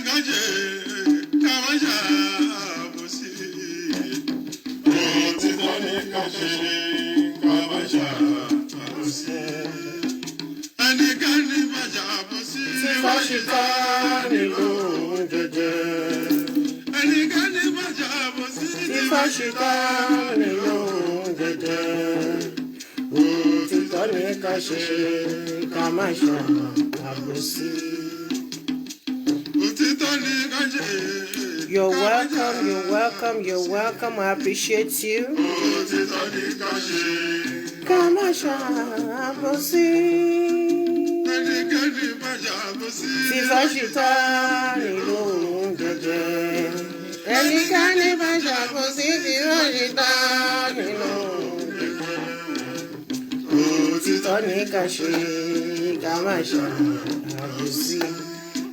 kaje kamasha bosi. Òtítọ́ ni kaje kamasha bosi. Ẹnikẹ́ni májà bosi. Tifashita ni lóhùn jẹjẹ. Ẹnikẹ́ni májà bosi. Tifashita ni lóhùn jẹjẹ. Òtítọ́ ni ká ṣe ká má ṣàbòsí. Òtítọ́ ni kaje. You're welcome, you're welcome, you're welcome. I appreciate you. Òtítọ́ ni kaje. Ká má ṣàbòsí. Ẹnikẹ́ni májà bosi. Tifashita ni lóhùn jẹjẹ. Ẹnikẹ́ni má ṣàbòsí. Tifashita ni lóhùn jẹjẹ. Òtítọ́ ni ká ṣe ká má ṣàbòsí.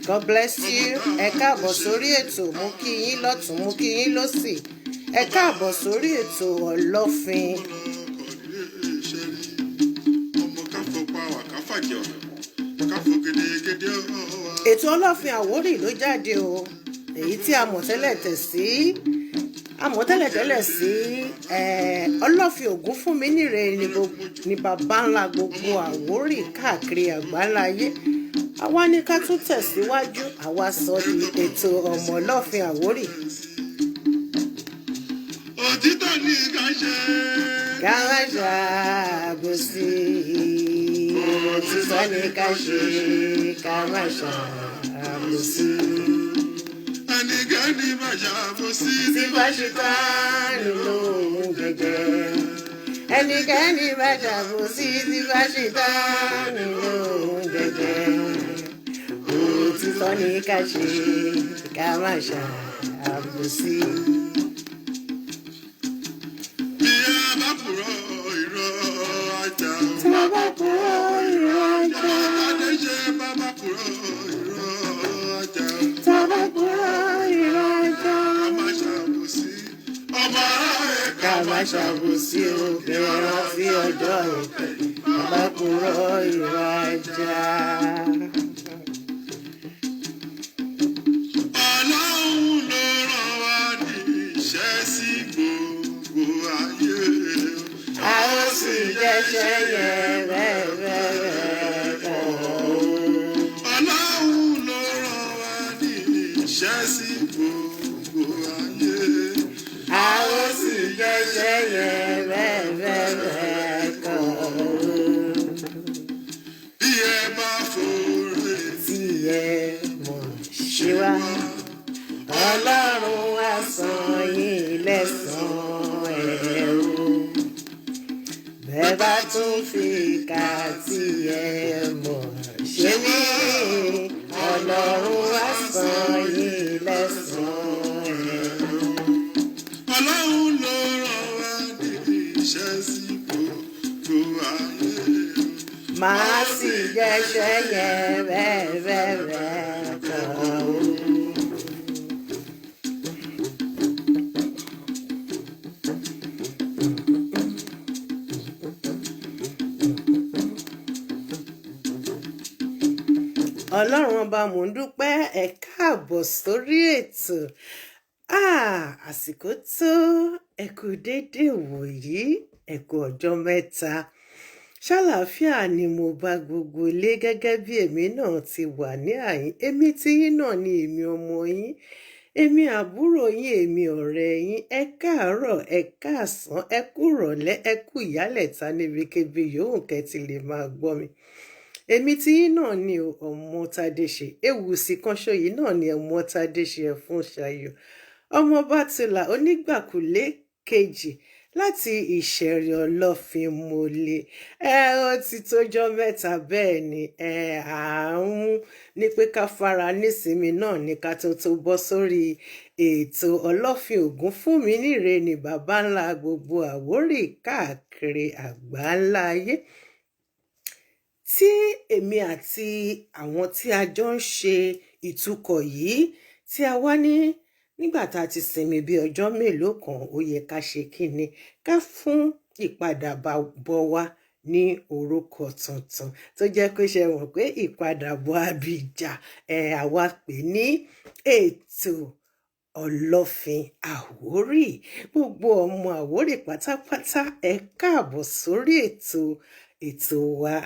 God bless you. Ẹ káàbọ̀ sórí ètò, mo kí yín lọ́tùn, mo kí yín lósì. Ẹ káàbọ̀ sórí ètò Ọlọ́fin. Ètò Ọlọ́fin Àwórì ló jáde o. Èyí tí a mọ̀ tẹ́lẹ̀ sí Ọlọ́fin Ògúnfúnmi níre ni bàbá ńlá gbogbo Àwórì káàkiri àgbáláyé. Àwa ní ká tún tẹ̀síwájú, àwa sọ di ètò ọmọ Ọlọ́fin Àwórì. Òtítọ́ ni kaje. Ká má ṣàbòsí. Òtítọ́ ni ká ṣe ká má ṣàbòsí. Ẹnikẹ́ni májà bosi. Tifashita ni lóhùn jẹjẹ. Ẹnikẹ́ni má ṣàbòsí. Tifashita ni lóhùn jẹjẹ. Òtítọ́ ni ká ṣe ká má ṣàbòsí. Bí a bá purọ́ irọ́ ajá. Tí a bá kúrò ìrọ̀jà. Adéṣe bàbá purọ́ irọ́ ajá. Tí a bá kúrò ìrọ̀jà. Ká má ṣàbòsí. Ọmọ aráyé Ká má ṣàbòsí obìnrin rántí ọjọ́ ìpè. Ká má kúrò ìrọ̀jà. Ọlọ́run ló rán wa ní iṣẹ́ sí gbogbo ayé. A ó sì jẹ́ṣẹ́ yẹn bẹ́ẹ̀ kọ́. Ọlọ́run ló rán wa ní iṣẹ́ sí gbogbo ayé. A ó sì jẹ́ṣẹ́ yẹn bẹ́ẹ̀ kọ́. Bí ẹ bá fòrè Tí ẹ mọ̀ ṣe wá, Ọlọ́run á san yín lẹ́san ẹ̀ o. Bẹ́ẹ̀ bá tún fi kà tí ẹ mọ̀ ṣe wí, Ọlọ́run á san yín lẹ́san ẹ̀ o. Ọlọ́run ló rán wa ní iṣẹ́ sí gbogbo ayé. Màá sì jẹ́ṣẹ́ yẹn bẹ́ẹ̀ kọ́ o. Ọlọ́run ọba mò ń dúpẹ́, ẹ káàbọ̀ sórí ètò. Àsìkò tó, ẹ kú déédéé wòyí, ẹ kú ọjọ́ mẹ́ta. Ṣàlàáfíà ni mo bá gbogbo ilé gẹ́gẹ́ bí èmi náà ti wà ní àyín. Èmi tí yín náà ni èmi ọmọ yín, èmi àbúrò yín, èmi ọ̀rẹ́ yín. Ẹ káàárọ̀, ẹ káàsán, ẹ kú ìrọ̀lẹ́, ẹ kú ìyálẹ̀ta níbikíbi yòówù kẹ́ ti lè máa gbọ́ mi. Èmi tí yín náà ni ọmọ Tádéṣe, Ewùsì Kánṣó yìí náà ni ọmọ Tádéṣe Ẹ̀fún Ṣayọ̀, ọmọ Bátúlà Onígbàkulé kejì láti Ìṣẹ̀rí Ọlọ́fin Mọ́lẹ̀. Ó ti tójọ́ mẹ́ta bẹ́ẹ̀ ni ní pé ká fara nísinmi náà ní ká tó bọ́ sórí ètò Ọlọ́fin Ògúnfúnmi níre ni bàbá ńlá gbogbo Àwórì káàkiri àgbáńlá ayé. Tí èmi àti àwọn tí a jọ ń ṣe ìtukọ̀ yìí tí a wá nígbà tá a ti sinmi bí ọjọ́ mélòó kan, ó yẹ ká ṣe kíni, ká fún ìpadàbọ̀ wa ní orúkọ tuntun tó jẹ́ pé ṣe wọ̀n pé ìpadàbọ̀ Abíjà àwa pè ní ètò Ọlọ́fin Àwórì. Gbogbo ọmọ Àwórì pátápátá ẹ káàbọ̀ sórí ètò wa,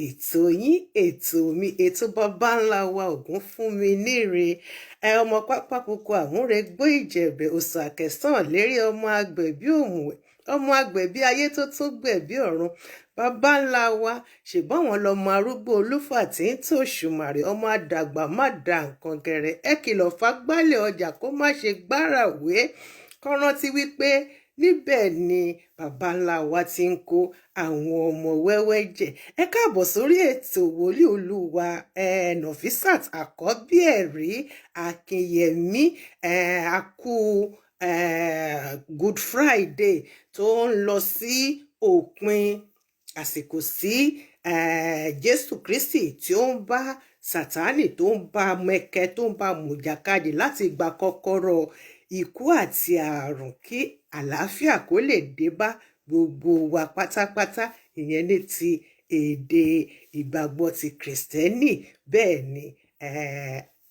ètò yín, ètò mi, ètò bàbá ńlá wa Ògúnfúnminíre. Ọmọ pápákọ̀ àmúrègbó Ìjẹ̀bẹ̀ Òsò Àkẹsàn lérí ọmọ agbẹ̀bí òmùwẹ̀, ọmọ agbẹ̀bí ayé tó tún gbẹ̀bí ọ̀run. Bàbá ńlá wa ṣùgbọ́n wọn lọmọ arúgbó olúfà tí ń tò ṣùmàrè, ọmọ àdàgbà má da nǹkan gẹ̀rẹ̀. Ẹ kìlọ̀ fágbálẹ̀ ọjà kó má ṣe gbárawé. Kó rántí wípé níbẹ̀ ni bàbá ńlá wa ti ń kó àwọn ọmọ wẹ́wẹ́ jẹ. Ẹ káàbọ̀ sórí ètò wòlíì olúwa Nọ̀físàt Àkọ́bí Ẹ̀rí Akínyẹmí. A kú Good Friday tó ń lọ sí òpin àsìkò sí Jésù Kristi tí ó ń bá Sátánì tó ń bá mẹ́kẹ́ tó ń bá mùjàkadì láti gba kọ́kọ́rọ́ ikú àti àrùn kí àlàáfíà kó lè dé bá gbogbo wa pátápátá, ìyẹn ní ti èdè ìgbàgbọ́ ti Kristẹni. Bẹ́ẹ̀ ni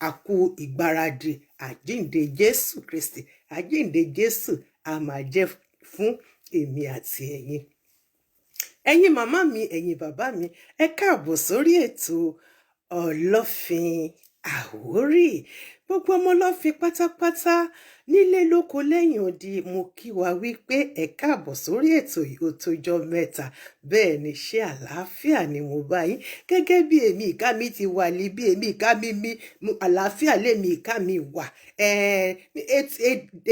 a kú ìgbáradì àjíǹde Jésù Kristi. Àjíǹde Jésù a máa jẹ́ fún èmi àti ẹ̀yin. Ẹ̀yin màmá mi, ẹ̀yin bàbá mi, ẹ káàbọ̀ sórí ètò Ọlọ́fin Àwórì. Gbogbo ọmọ Ọlọ́fin pátápátá nílé lóko lẹ́yìn odi, mo kí wa wípé ẹ káàbọ̀ sórí ètò yìí ó tójọ́ mẹ́ta. Bẹ́ẹ̀ ni ṣé àlàáfíà ni mo bá yín gẹ́gẹ́ bí èmi ìka mi ti wà níbí, èmi ìka mi àlàáfíà lèmi ìka mi wà.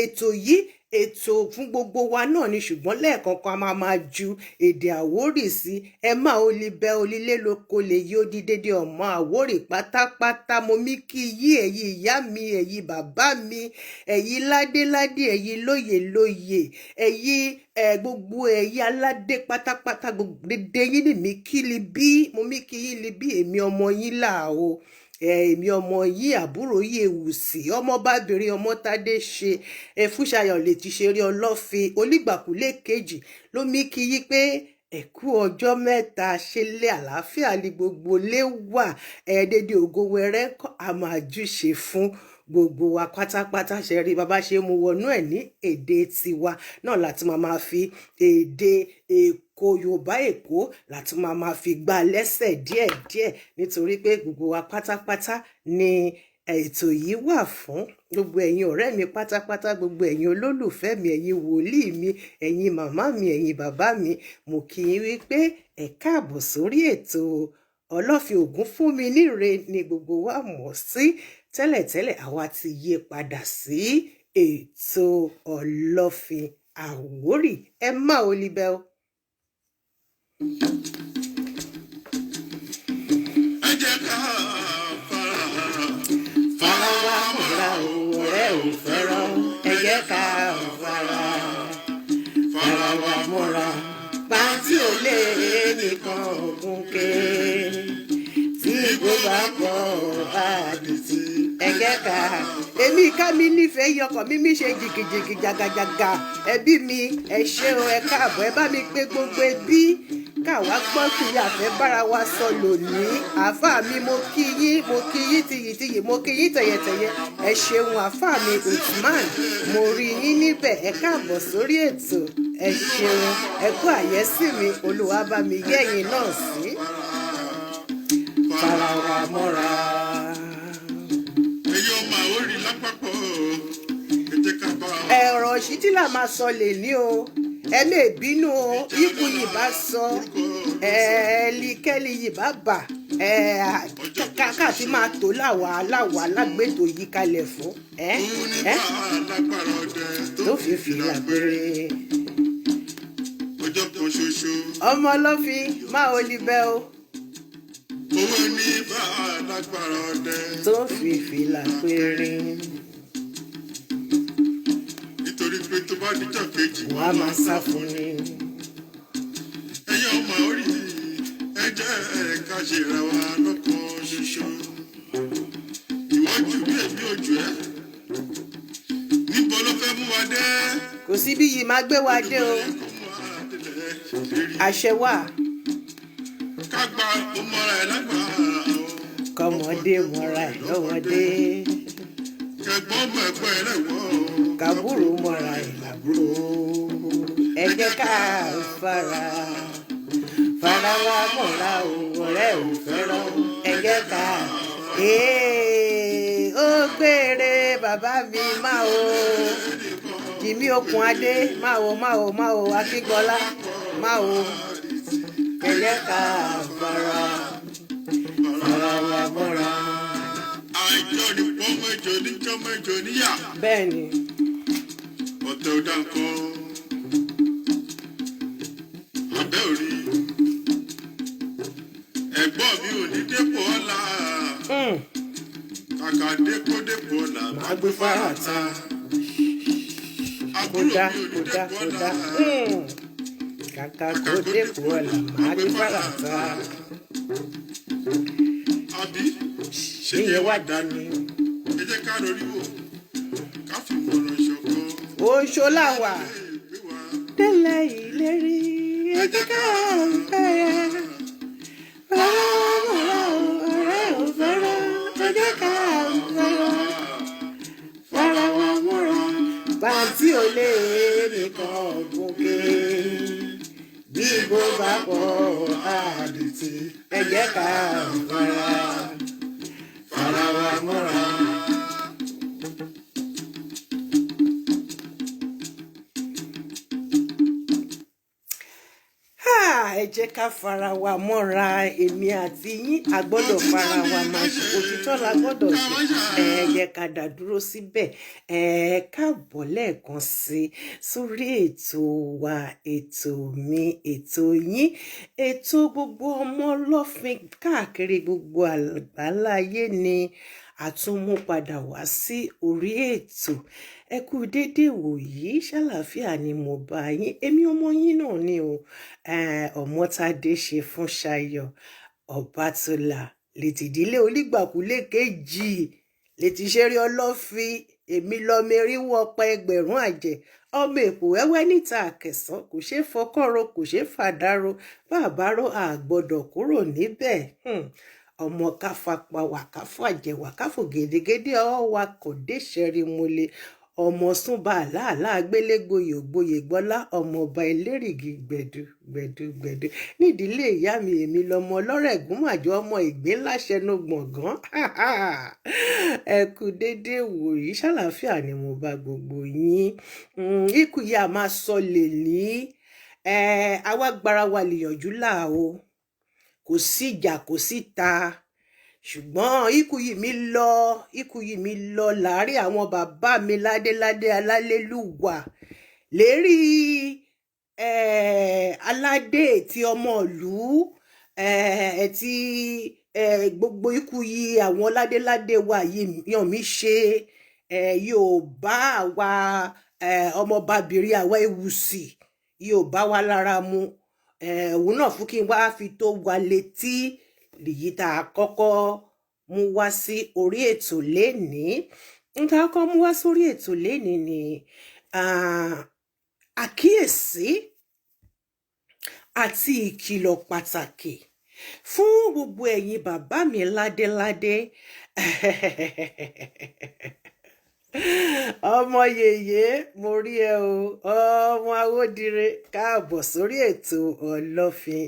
Ètò yìí ètò fún gbogbo wa náà ni, ṣùgbọ́n lẹ́ẹ̀kọ̀ọ̀kan a máa ju èdè Àwórì sí. Ẹ má olíbẹ olílé lóko lè yí ó di dédé ọmọ Àwórì pátápátá. Mo mí kí yí ẹ̀yin ìyá mi, ẹ̀yin bàbá mi, ẹ̀yin ládéládé, ẹ̀yin lóyèlóyè, ẹ̀yin gbogbo ẹ̀yin aládé pátápátá, gbogbo dédé yín ni mi kí li bí, mo mí kí yín li bí èmi ọmọ yín là o. Èmi ọmọ yìí àbúrò yìí Ewùsì, ọmọbabìnrin Ọmọ́tádé ṣe Fúnṣayọ̀ lè ti ṣeré Ọlọ́fin Olígbàkúlé kejì ló mí kí yí pé ẹ kú ọjọ́ mẹ́ta, ṣe lé àlàáfíà ní gbogbo lé wà. Dédé ògo wẹrẹ kọ́ a máa júṣe fún gbogbo wa pátápátá. Ṣe rí bàbá ṣe mú wọnú ẹ̀ ní èdè tiwa náà láti máa fi èdè Èkó Yorùbá Èkó láti máa fi gbá lẹ́sẹ̀ díẹ̀díẹ̀, nítorí pé gbogbo wa pátápátá ni ètò yìí wà fún. Gbogbo ẹ̀yin ọ̀rẹ́ mi pátápátá, gbogbo ẹ̀yin olólùfẹ́ mi, ẹ̀yin wòlíì mi, ẹ̀yin màmá mi, ẹ̀yin bàbá mi, mo kí yín wípé ẹ káàbọ̀ sórí ètò Ọlọ́fin Ògúnfúnminíre ni gbogbo wa mọ̀ sí. Tẹ́lẹ̀tẹ́lẹ̀ àwa ti yí padà sí ètò Ọlọ́fin Àwórì. Ẹ má olíbẹ o. Ẹ jẹ́ ká fara wa mọ́ra o, ọ̀rẹ́ ò fẹ́ràn. Ẹ jẹ́ ká fara wa mọ́ra. pàǹtí ò lè nìkan ògùn ké tí kò bá pọ̀ àdìtì. Ẹ jẹ́ ká èmi ká mi nífẹ̀ẹ́ yọkọ̀ mímí ṣe jìgìjìgì jàgàjàgà. Ẹbí mi ẹ ṣé o, ẹ káàbọ̀, ẹ bá mi pé gbogbo ẹbí káwa gbọ́ kí àfẹ́ bára wa sọ lónìí. Àáfàá mi mo kí yín tiyìtiyì, mo kí yín tẹ̀yẹ̀tẹ̀yẹ. Ẹ ṣeun àáfàá mi Usman, mo rí yín níbẹ̀. Ẹ káàbọ̀ sórí ètò. Ẹ ṣeun, ẹ kú àyẹ́sí mi, Olúwa bá mi yẹ́yìn náà sí. Fara wa mọ́ra. Ẹyọ Àwórì lápapọ̀, ẹ jẹ́ ká bá Ẹ̀rọ ṣítí là máa sọ lè ní o. Ẹ lè bínú o, ikú yìí bá sọ, ẹ̀ẹ́lìkẹ́lì yìí bá bà, kàkà tí máa tó láwa lágbètò yìí kalẹ̀ fún. Tó fi fìlà péré. ọjọ́ kan ṣoṣo. Ọmọ Ọlọ́fin máa olíbẹ o. Owó ní bá lágbára ọdẹ. Tó fi fìlà péré. Nítorí pé tó bá díjọ́ kejì Wàá máa sá fún ni. ẹ̀yin ọmọ Àwórì, ẹ jẹ́ ká ṣe ra wa lọ́kàn ṣoṣo. Ìwọ jù bí èmi ò jù ẹ́. Níbo ló fẹ́ mú wa dé? Kò sí bí yìí máa gbé wa dé o. Kó mú wa délẹ̀ lérí. Àṣẹ wà. kágbá ó mọ́ra ẹ̀ lágbà kọ́mọdé mọ́ra ẹ̀ lọ́mọdé kẹgbọ́n mọ̀ ẹ̀gbọ́n ẹ̀ lẹ́gbọ́n kàbúrò mọ́ra ẹ̀ làbúrò ẹ jẹ́ ká fara wa mọ́ra o ọ̀rẹ́ ò fẹ́ràn ẹ jẹ́ ká ó gbére bàbá mi máa o Jìmí Okùn Adé máa o Akíngọlá máa o ẹ jẹ́ ká fara wa mọ́ra. àìjọ ni pọ́n mẹ́jọ níjọ́ mẹ́jọ níyà. bẹ́ẹ̀ ni. ọ̀tẹ̀ ò dá nǹkan abẹ́ òrí ẹ̀gbọ́n mi ò ní dépò ọ̀la kàkà dépò ọ̀la máa gbé fara ta àbúrò mi ò ní dépò ọ̀la kàkà kó dépò ọ̀la máa gbé fara ta. àbí ṣé ìyẹn wá dání. ẹ jẹ́ ká lórí wò ká fi mọ̀ràn ṣọ̀kan. oṣó làwà délẹ̀ ìlérí ẹ jẹ́ ká fẹ́rẹ̀ fara ọ̀rẹ́ ò fẹ́rẹ̀ ẹ jẹ́ ká fẹ́rẹ̀ fara wa mọ́ra. pàǹtí ò lè nìkan gòkè bí bó bá pọ̀ àdìtì ẹ jẹ́ ká fara wa mọ́ra. ẹ jẹ́ ká fara wa mọ́ra èmi àti yín a gbọ́dọ̀ fara wa máa ṣe òtítọ́ la gbọ́dọ̀ ṣe ẹ jẹ́ ká dá dúró síbẹ̀ ẹ káàbọ̀ lẹ́ẹ̀kan sí sórí ètò wa ètò mi ètò yín ètò gbogbo ọmọ ọlọ́fin káàkiri gbogbo àgbáláyé ni àtúnmú padà wá sí orí ètò ẹ kú déédéé wòyí ṣàlàáfíà ni mo bá yín èmi ọmọ yín náà ni o Ọmọ́tádé ṣe fún Ṣayọ̀ Ọbátúlá létìdílé onígbàkúlé kejì létí ṣeré ọlọ́fin èmi lọ́mọ eríwó ọ̀pá ẹgbẹ̀rún àjẹ́ ọmọ èpò wẹ́wẹ́ níta àkẹsàn kò ṣeé fọkọ́rọ̀ kò ṣeé fàdárò bàbárò àgbọ́dọ̀ kúrò níbẹ̀ ọmọ káfapá wà káfàjẹwà káfò gèdègèdè ọwọ́ wa kò dé ṣẹ́rí múlẹ̀ ọmọ súnba àlàálà gbélégbòyè ògbóyè gbọ́lá ọmọ ọba elérìgì gbẹ̀dú nídìílé ìyá mi èmi lọmọ ọlọ́rọ̀ ẹ̀gúnmàjọ ọmọ ìgbín láṣẹnu gbọ̀ngàn ẹ kú déédéé wòyí ṣàlàáfíà ni mo bá gbogbo yín ikú yìí a máa sọ lè ní àwa gbára wa lèyànjú là o kò sí ìjà kò sí ta ṣùgbọ́n ikú yìí mi lọ láàrin àwọn bàbá mi ládéládé alálélúwà lérí aládé tí ọmọ ìlú tí gbogbo ikú yìí àwọn ládéládé wa yìí yàn mí ṣe Yorùbá àwa ọmọbabìnrin àwa Ewùsì Yorùbá wa lára mu òun náà fún kí n wá fi tó wa létí lèyí tá a kọ́kọ́ mú wá sí orí ètò lénìí tá a kọ́kọ́ mú wá sórí ètò lénìí ni àkíyèsí àti ìkìlọ̀ pàtàkì fún gbogbo ẹ̀yin bàbá mi ládéládé ọmọ yèyé mo rí ẹ o ọmọ Awódire káàbọ̀ sórí ètò Ọlọ́fin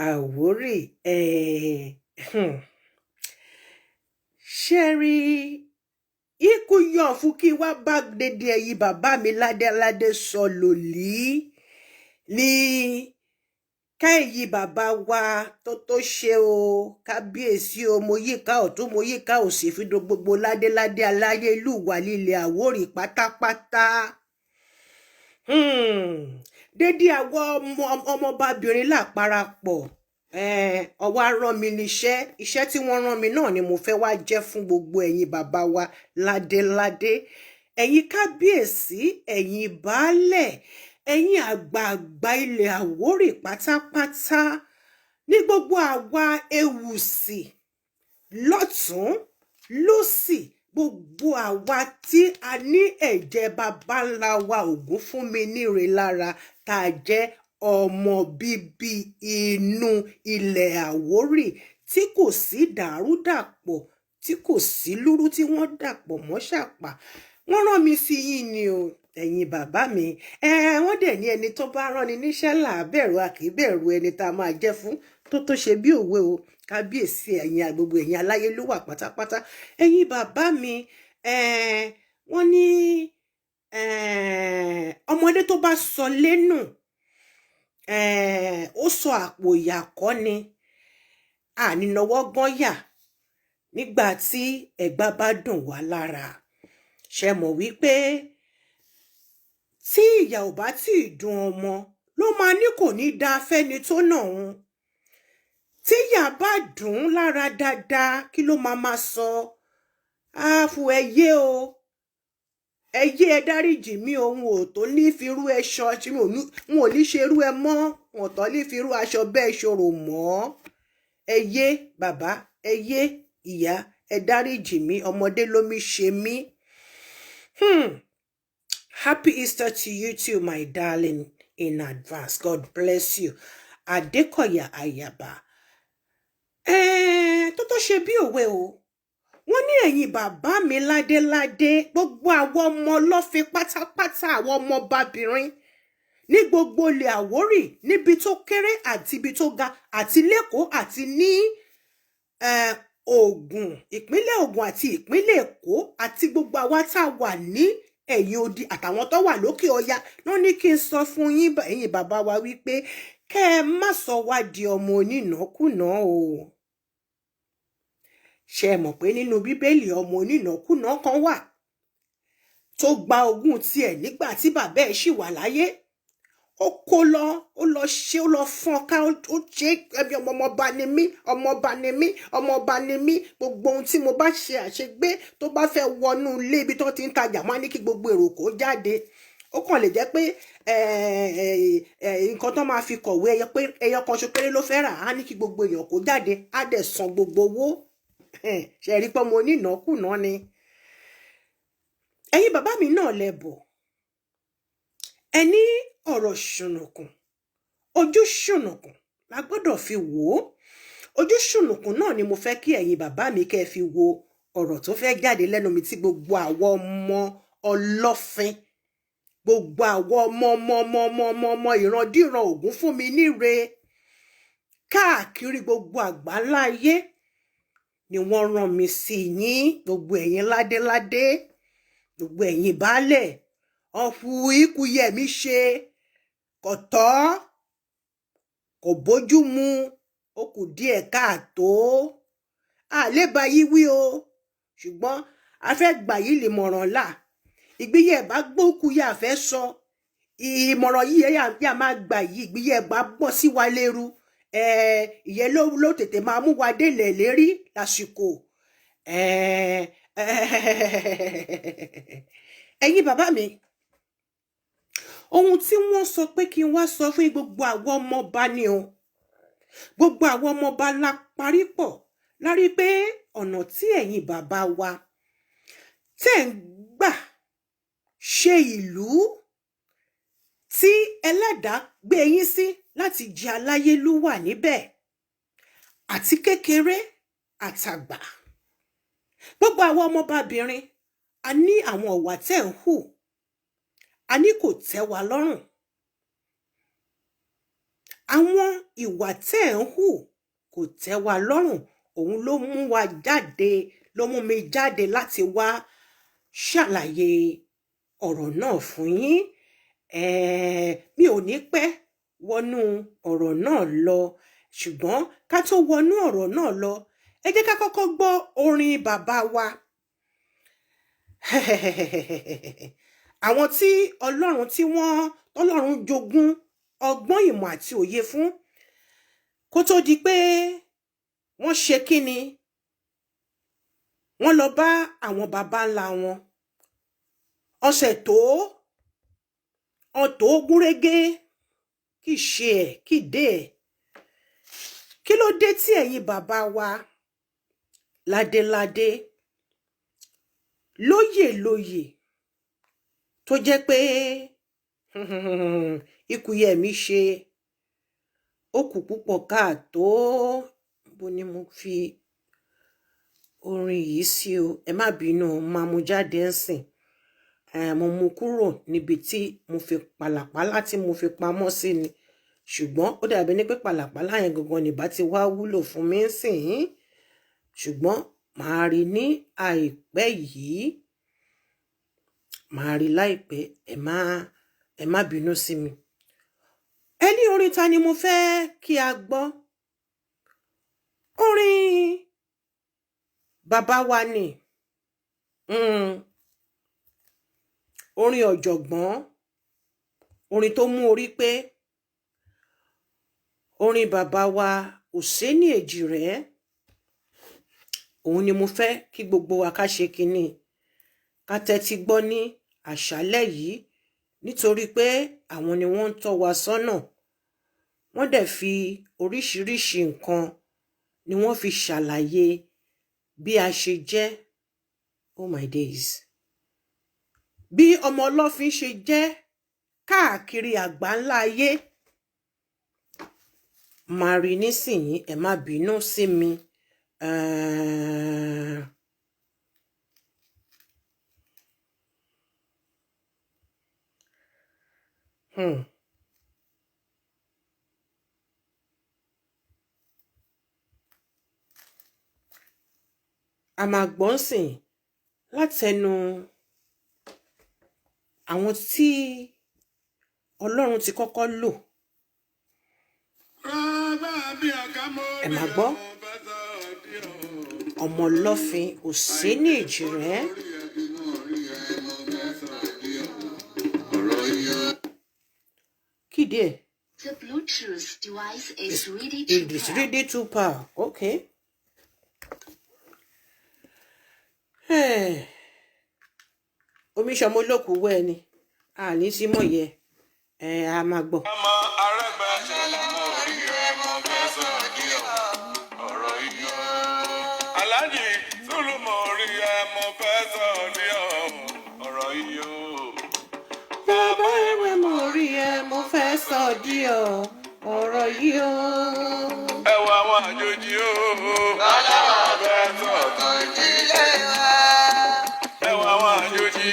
Àwórì ṣe rí ikú yàn fún kí wá bá dédé ẹ̀yin bàbá mi ládéládé sọ lòlí ní káyìí bàbá wa tó ṣe o kábíyèsí o mo yíká ọ̀tún mo yíká òsì fi do gbogbo ládéládé aláyélúwà lílẹ̀ Àwórì pátápátá dédé àwọn ọmọbabìnrin láparapọ̀ ọwọ́ rán mi níṣẹ́ iṣẹ́ tí wọ́n rán mi náà ni mo fẹ́ wá jẹ́ fún gbogbo ẹ̀yin bàbá wa ládéládé ẹ̀yin kábíyèsí ẹ̀yin baálẹ̀ ẹ̀yin àgbààgbà ilẹ̀ Àwórì pátápátá ní gbogbo àwa Ewùsì lọ́tún lósì gbogbo àwa tí a ní ẹ̀jẹ̀ baba ńlá wa Ògúnfúnmi níre lára tá a jẹ́ ọmọ bíbí inú ilẹ̀ Àwórì tí kò sí dàrúdàpọ̀ tí kò sí lúrú tí wọ́n dàpọ̀ mọ́ ṣàpà. Wọ́n rán mi sí yín ni o ẹ̀yin bàbá mi. Wọ́n dẹ̀ ní ẹni tó bá rán ni níṣẹ́ là á bẹ̀rù, a kì í bẹ̀rù ẹni tá a máa jẹ́ fún tó ṣe bí òwe o. Kábíyèsí ẹ̀yin gbogbo ẹ̀yin aláyélúwà pátápátá. Ẹ̀yin bàbá mi, wọ́n ní ọmọdé tó bá sọ lẹ́nu ó sọ àpò ìyà kọ́ ni, ànínáwọ́ gbọ́n yà nígbà tí ẹ̀gbá bá dùn wá lára. Ṣé mọ̀ wípé tí ìyà ò bá tí ì dùn ọmọ ló máa ní kò ní dá fẹ́ni tó nà òun. Tí ìyà bá dùn lára dáadáa kí ló máa sọ? Àfù ẹyẹ o, ẹyẹ ẹ dáríjì mí ohun ò tó ní firú ẹṣọ tí wọn ò ní ṣerú ẹ mọ́, wọn tó ní firú aṣọ bẹ́ẹ̀ ṣòro mọ́. Ẹyẹ bàbá, ẹyẹ ìyá, ẹ dáríjì mí, ọmọdé ló mi ṣe mí. Happy Easter to you too, my darling, in advance. God bless you. Adékọ̀yà Àyàbá. Tó ṣe bí òwe o. Wọ́n ní ẹ̀yin bàbá mi ládéládé, gbogbo àwọn ọmọ ọlọ́fin pátápátá, àwọn ọmọ bábìrin ní gbogbo ilẹ̀ Àwórì, níbi tó kéré àti ibi tó ga, àti l'Ékòó àti ní Ògùn, ìpínlẹ̀ Ògùn àti ìpínlẹ̀ Èkó, àti gbogbo àwa tá a wà ní ẹ̀yìn odi àtàwọn tó wà lókè ọya. Wọ́n ní kí n sọ fún yín ẹ̀yin bàbá wa wípé kẹ́ ẹ má sọ wá di ọmọ onínàkúnà o. Ṣé mọ̀ pé nínú Bíbélì ọmọ onínàkúnà kan wà tó gba ogún tiẹ̀ nígbà tí bàbá ẹ̀ ṣì wà láyé. Ó kó lọ, ó lọ fọ́n ká, ó ṣe ẹbí ọmọọba ni mí, ọmọọba ni mí, ọmọọba ni mí. Gbogbo ohun tí mo bá ṣe àṣegbé tó bá fẹ́ wọnú ilé ibi tó ti ń tajà, wọ́n á ní kí gbogbo èrò kó jáde. Ó kàn lè jẹ́ pé nǹkan tó máa fi kọ̀wé ẹyọ kan ṣo péré ló fẹ́ rà, á ní kí gbogbo èèyàn kó jáde, á dẹ̀ san gbogbo owó. Ṣe rí pé ọmọ onínàkúnà ni. Ẹ̀yin bàbá mi náà lẹ́bọ̀. Ẹ ní ọ̀rọ̀ ṣùnùkùn, ojú ṣùnùkùn la gbọ́dọ̀ fi wò ó. Ojú ṣùnùkùn náà ni mo fẹ́ kí ẹ̀yin bàbá mi kẹ́ fi wo ọ̀rọ̀ tó fẹ́ jáde lẹ́nu mi tí gbogbo àwọn ọmọ ọlọ́fin, gbogbo àwọn ọmọ ìrandíran Ògún fún mi níre káàkiri gbogbo àgbáńlá ayé ni wọ́n rán mi sí yín, gbogbo ẹ̀yin ládéládé, gbogbo ẹ̀yin baálẹ̀. Ọ̀fù ikú yẹ mi ṣe kò tọ́, kò bójú mu, ó kù díẹ̀ káàtó. Àlébá yí wí o, ṣùgbọ́n a fẹ́ gbà yí lè mọ̀ràn là. Ìgbéyẹ̀ bá gbókù yà fẹ́ sọ. Ìmọ̀ràn yìí yà máa gbà yìí, ìgbéyẹ̀ bá bọ́ sí wa lérú. Ìyẹn ló tètè máa mú wa délẹ̀ lérí lásìkò. Ẹ̀yin bàbá mi, ohun tí wọ́n sọ pé kí n wá sọ fún gbogbo àwọn ọmọọba ni o. Gbogbo àwọn ọmọọba la parí pọ̀ lárí pé ọ̀nà tí ẹ̀yin bàbá wa tẹ́ ń gbà ṣe ìlú tí Ẹlẹ́dàá gbé yín sí láti jẹ aláyélúwà níbẹ̀, àti kékeré àtàgbà. Gbogbo àwọn ọmọbabìnrin a ní àwọn ọ̀wà tẹ́ ń hù, a ní kò tẹ́ wa lọ́rùn. Àwọn ìwà tẹ́ ń hù kò tẹ́ wa lọ́rùn, òun ló mú wa jáde, ló mú mi jáde láti wá ṣàlàyé ọ̀rọ̀ náà fún yín. Mi ò ní pẹ́ wọnú ọ̀rọ̀ náà lọ, ṣùgbọ́n ká tó wọnú ọ̀rọ̀ náà lọ, ẹ jẹ́ ká kọ́kọ́ gbọ́ orin bàbá wa. Àwọn tí Ọlọ́run jogún ọgbọ́n ìmọ̀ àti òye fún kó tó di pé wọ́n ṣe kíni, wọ́n lọ bá àwọn baba ńlá wọn. Ọ̀sẹ̀ tó gúnrégé kì í ṣe ẹ̀ kì í dé ẹ̀. Kí ló dé tí ẹ̀yin bàbá wa ládéládé, lóyè tó jẹ́ pé ikú yẹ mi ṣe ó kù púpọ̀ káàtó. Bó ni mo fi orin yìí sí o, ẹ má bínú, máa mú jáde ńsìn. Mo mú kúrò níbi tí mo fi pàlàpálá tí mo fi pamọ́ sí ni, ṣùgbọ́n ó dàbí ní pé pàlàpálá yẹn gangan nìbá ti wá wúlò fún mi ńsìn, ṣùgbọ́n màá rí ní àìpẹ́ yìí, màá rí láìpẹ́, ẹ má bínú sí mi. Ẹni orin ta ni mo fẹ́ kí a gbọ́? Orin bàbá wa ni, orin ọ̀jọ̀gbọ́n, orin tó mú orí pé, orin bàbá wa Òsénì Èjìrẹ́. Òun ni mo fẹ́ kí gbogbo wa ká ṣe kíní, ká tẹ́tí gbọ́ ní àṣálẹ́ yìí, nítorí pé àwọn ni wọ́n ń tọ́ wa sọ́nà. Wọ́n dẹ̀ fi oríṣiríṣi nǹkan ni wọ́n fi ṣàlàyé bí a ṣe jẹ́. Oh my days. Bí ọmọ ọlọ́fin ṣe jẹ́ káàkiri àgbáńlá ayé. Màá rí nísìnyí, ẹ má bínú sí mi. A máa gbọ́n sìn látẹnu àwọn tí Ọlọ́run ti kọ́kọ́ lò. Ẹ máa gbọ́ ọmọ ọlọ́fin Òsénì Èjìrẹ́. Kíde. The Bluetooth device is ready to It is ready to pair. Okay. Omi ṣọmọ olókùú wẹ́ ni, a ní sí mọ̀ yẹ, a máa gbọ́. ọmọ arẹgbẹ ọmọ orí ẹ mo fẹ́ sọ díẹ̀ ọ̀rọ̀ yìí. Aláàjì Sùlùmọ̀ orí ẹ mo fẹ́ sọ díẹ̀ ọ̀rọ̀ yìí. Bàbá ẹ̀wẹ̀ mo rí ẹ, mo fẹ́ sọ díẹ̀ ọ̀rọ̀ yìí. Ẹ wọ àwọn àjòjì o. Bàbá wa fẹ́ sọ̀tàn ìdílé wa. Ẹ wọ àwọn àjòjì.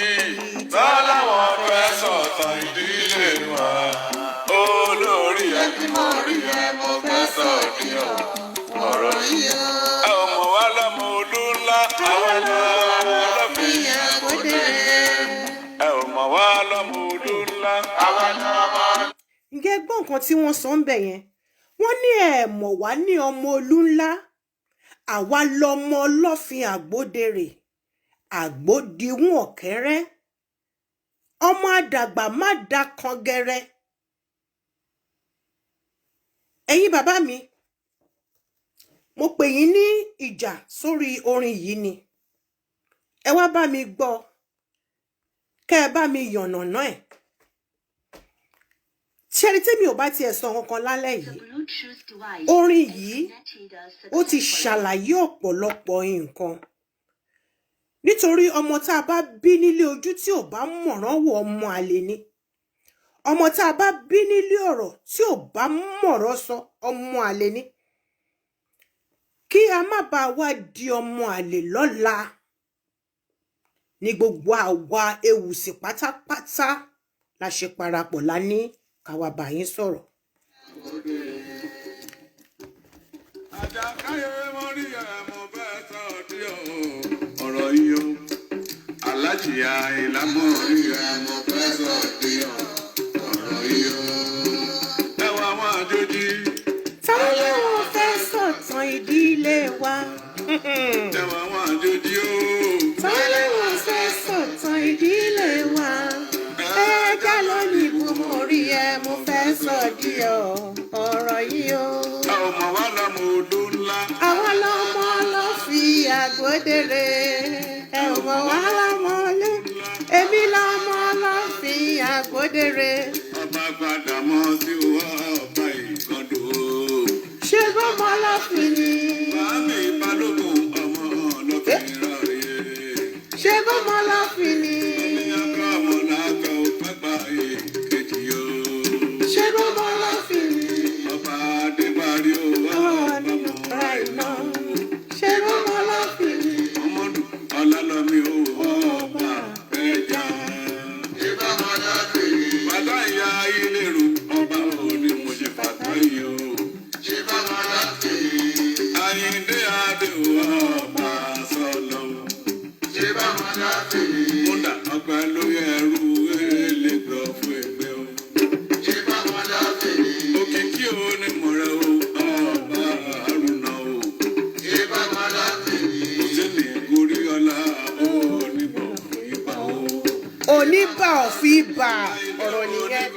Bàbá wa fẹ́ sọ̀tàn ìdílé wa. Olórí ẹ tí mo rí ẹ mo fẹ́ sọ díẹ̀ ọ̀rọ̀ yìí. Ẹ ò mọ̀ wá lọ́mọ olú ńlá. Àwọn ọlọ́fin àgbòdè. Ẹ ò mọ̀ wá lọ́mọ olú ńlá. Àwọn ọmọ. Ǹjẹ́ gbọ́ nǹkan tí wọ́n sọ ń bẹ̀ yẹn? Wọ́n ní ẹ mọ̀ wá ní ọmọ olú ńlá, àwa lọmọ ọlọ́fin àgbòdèrè, àgbòdìwọ̀n ọ̀kẹ́rẹ́, ọmọ àdàgbà má da kan gẹrẹ. Ẹ̀yin bàbá mi, mo pè yín ní ìjà sórí orin yìí ni. Ẹ wá bá mi gbọ́, kẹ́ ẹ bá mi yànnàná ẹ̀. Ṣẹ́ni tí mi ò bá tiẹ̀ sọ nǹkan lálẹ́ yìí, orin yìí ó ti ṣàlàyé ọ̀pọ̀lọpọ̀ nǹkan. Nítorí ọmọ tá a bá bí nílé ojú tí ò bá mọ̀ràn wò ọmọ àlè ni. Ọmọ tá a bá bí nílé ọ̀rọ̀ tí ò bá mọ̀rọ̀ sọ ọmọ àlè ni. Kí a má bàa wá di ọmọ àlè lọ́la ní gbogbo àwa ewùsì pátápátá la ṣe parapọ̀ la ní káwa bá yín sọ̀rọ̀. Àjàkáyé mo rí ẹ mo fẹ́ sọ díẹ̀ ọ̀rọ̀ yìí o. Aláàjì Àyìnlá mo rí ẹ mo fẹ́ sọ díẹ̀ ọ̀rọ̀ yìí o. Ẹ wọ àwọn àjòjì. Táyé wọn fẹ́ sọ̀tàn ìdílé wa. Ẹ wọ àwọn àjòjì o. Táyé wọn fẹ́ sọ̀tàn ìdílé wa. Ẹja lónìí mo rí ẹ mo fẹ́ sọ díẹ̀ ọ̀rọ̀ yìí o. Ẹ ò mọ̀ wá lọ́mọ odó ńlá. Àwọn lọ́mọ ọlọ́fin àgbòdèrè. Ẹ ò mọ̀ wá lọ́mọ olú. Èmi lọ́mọ ọlọ́fin àgbòdèrè. Ọba gbàdá mọ́ sí wa ọba ìkọdù. Ṣé bọ́mọ ọlọ́fin ni? Bàbí Balógun ọmọ ọlọ́fin rọ̀rẹ́. Ṣé bọ́mọ ọlọ́fin ni? Ọkọ̀ ọmọ làákọ̀ ò pẹ́pà èkejì o. Ṣé bọ́mọ ọlọ́fin ni? Ọba of ibà ọ̀rọ̀ nìyẹn.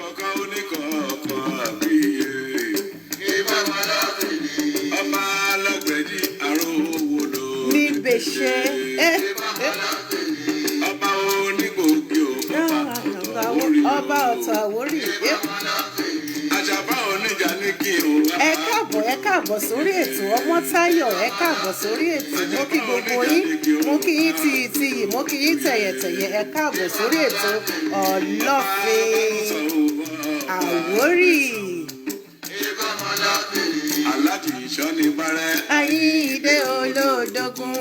Ọba alágbẹ̀dì àròwòlò. Níbèṣe. Ọba onígbòkè Ọba ọ̀tọ̀ Àwórì. Àjàbá oníjà ní kí o. Ẹ káàbọ̀ sórí ètò Ọmọ́táyọ̀, ẹ káàbọ̀ sórí ètò. Mo kí gbogbo yín, mo kí yín tìyì, mo kí yín tẹ̀yẹ̀tẹ̀yẹ̀. Ẹ káàbọ̀ sórí ètò Ọlọ́fin Àwórì. Aláàjì ìṣọ́ni bárẹ́. Ayíǹde olódógún.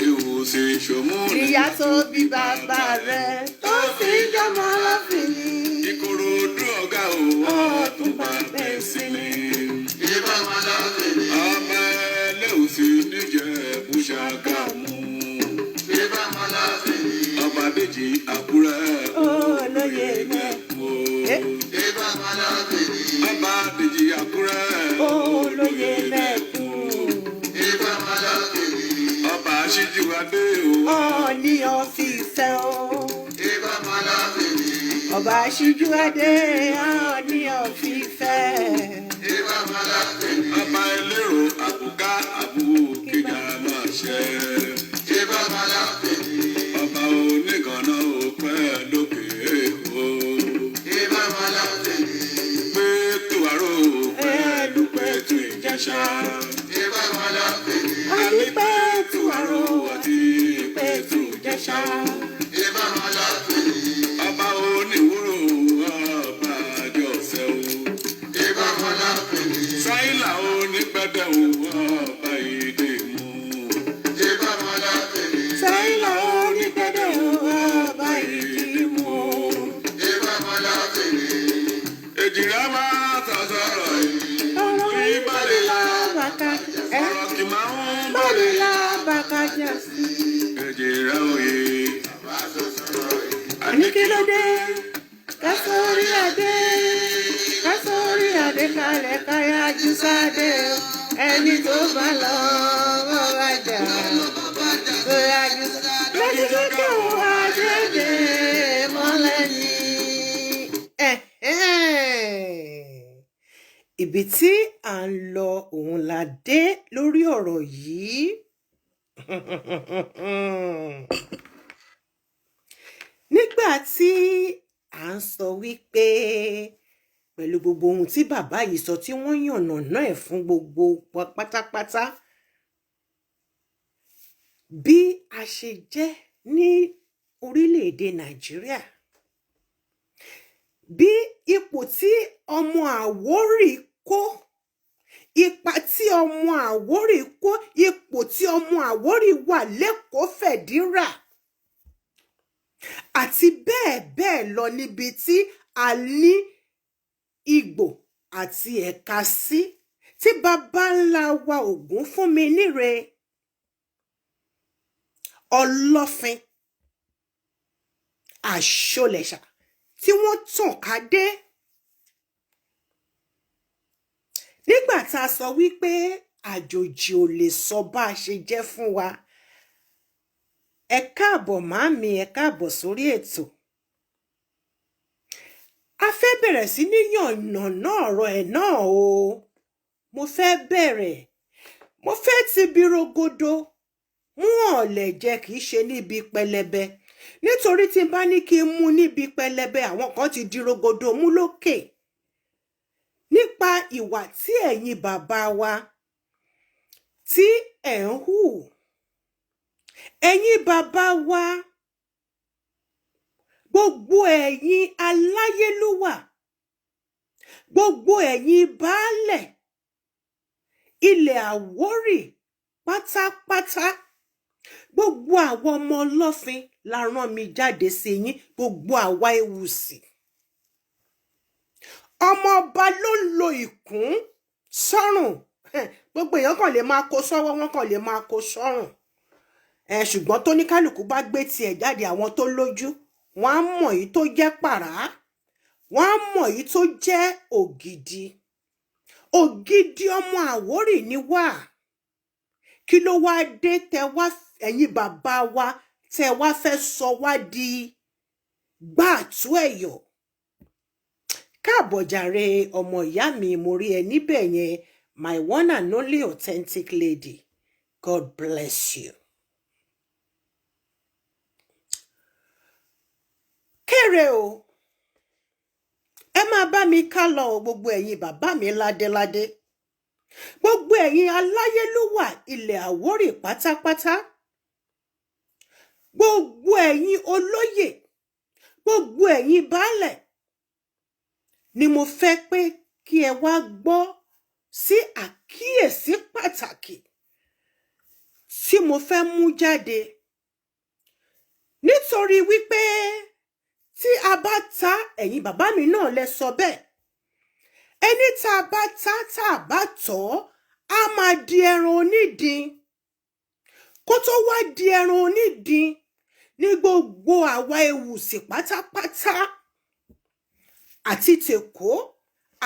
Ìwòsì ìṣòmú. Ìyá tó bí bàbá rẹ̀ tó sì jọmọ Ọlọ́fin. Ìkòròdú ọ̀gá o. Ọ̀túnba bẹ́ẹ̀ sí ni. Ọmọ ẹlẹ́wùsì níjẹ̀ Bùṣàgámù. Ọba Déjì Àkúrẹ́. Olóyè mẹ́kún. Ọba Déjì Àkúrẹ́. Olóyè mẹ́kún. Ọba Aṣíjìwádé o. Ọọ̀ni ọ̀fìfẹ́ o. Ọba Aṣíjìwádé Ọọ̀ni ọ̀fìfẹ́. Ọba Elérò Àbùká Àbùkíjà máa ṣẹ. Ọba Onígànná òpẹ́ lókè o. Pétù àrò pẹ̀lú Pétù Ìjẹ̀ṣà. Àní Pétù àrò àti Pétù Ìjẹ̀ṣà. Ọba Oníwúrò ọba Àjọṣẹ́ o. Sáílà Onígbẹ̀dẹ̀ o ọba Ìdèmú. Sáílà Onígbẹ̀dẹ̀ o ọba Ìdìmú. Èjìrẹ́ máa tọ̀sọ̀rọ̀ yìí. Ọ̀rọ̀ ìbálẹ̀ làbàkà Ọ̀rọ̀ kì máa ń bálẹ̀ làbàkà jà sí. Èjìrẹ́ òye. Àní kí ló dé? Ká sórí adé kalẹ̀ káyà jù sáde o. Ẹni tó bá lọ bọ́ bàjá tó yá jù sáde. Lẹ́yìn kíkẹ́ òun àjèjì mọ́lẹ̀ ni. Ibi tí à ń lọ òun la dé lórí ọ̀rọ̀ yìí. Nígbà tí à ń sọ wípé pẹ̀lú gbogbo ohun tí bàbá yìí sọ tí wọ́n yànnàná ẹ̀ fún gbogbo pátápátá, bí a ṣe jẹ́ ní orílẹ̀-èdè Nàìjíríà, bí ipò tí ọmọ Àwórì kó, ipa tí ọmọ Àwórì kó, ipò tí ọmọ Àwórì wà lẹ́kọ̀ọ́ fẹ̀dírà, àti bẹ́ẹ̀ bẹ́ẹ̀ lọ níbi tí a ní Ìgbò àti ẹ̀ka sí, tí bàbá ńlá wa Ògúnfúnminíre Ọlọ́fin Àṣọlẹ̀ṣà tí wọ́n tàn ká dé. Nígbà tá a sọ wípé àjòjì ò lè sọ bá a ṣe jẹ́ fún wa, ẹ káàbọ̀ màámi, ẹ káàbọ̀ sórí ètò. A fẹ́ bẹ̀rẹ̀ sí ní yànnàná ọ̀rọ̀ ẹ̀ náà o. Mo fẹ́ bẹ̀rẹ̀, mo fẹ́ ti bi rogodo, mú ọ̀lẹ̀ jẹ kì í ṣe níbi pẹlẹbẹ. Nítorí tí n bá ní kí n mú níbi pẹlẹbẹ, àwọn kan ti di rogodo mú lókè. Nípa ìwà tí ẹ̀yin bàbá wa tí ẹ̀ ń hù. Ẹ̀yin bàbá wa, gbogbo ẹ̀yin aláyélúwà, gbogbo ẹ̀yin baálẹ̀ ilẹ̀ Àwórì pátápátá, gbogbo àwọn ọmọ Ọlọ́fin la rán mi jáde sí yín, gbogbo àwa Ewùsì. Ọmọ ọba ló lo ìkún sọ́rùn. Gbogbo èèyàn kàn lè máa kó sọ́wọ́, wọ́n kàn lè máa kó sọ́rùn. Ṣùgbọ́n tó ní kálukú bá gbé tiẹ̀ jáde, àwọn tó lójú wọ́n á mọ̀ èyí tó jẹ́ pàrá, wọ́n á mọ̀ èyí tó jẹ́ ògidì. Ògidì ọmọ Àwórì ni wá. Kí ló wá dé tẹ wá ẹ̀yin bàbá wa tẹ́ wá fẹ́ sọ wá di gbàtú ẹ̀yọ̀. Káàbọ̀ jàre ọmọ ìyá mi, mo rí ẹ níbẹ̀ yẹn, my one and only authentic lady. God bless you. Kéré o, ẹ máa bá mi ká lọ gbogbo ẹ̀yin bàbá mi ládéládé, gbogbo ẹ̀yin aláyélúwà ilẹ̀ Àwórì pátápátá, gbogbo ẹ̀yin olóyè, gbogbo ẹ̀yin baálẹ̀, ni mo fẹ́ pé kí ẹ wá gbọ́ sí àkíyèsí pàtàkì tí mo fẹ́ mú jáde. Nítorí wípé tí a bá ta, ẹ̀yin bàbá mi náà lẹ sọ bẹ́ẹ̀, ẹni tá a bá ta tá a bá tọ́, a máa di ẹran onídin. Kó tó wá di ẹran onídin ní gbogbo àwa Ewùsì pátápátá, àti tèkó,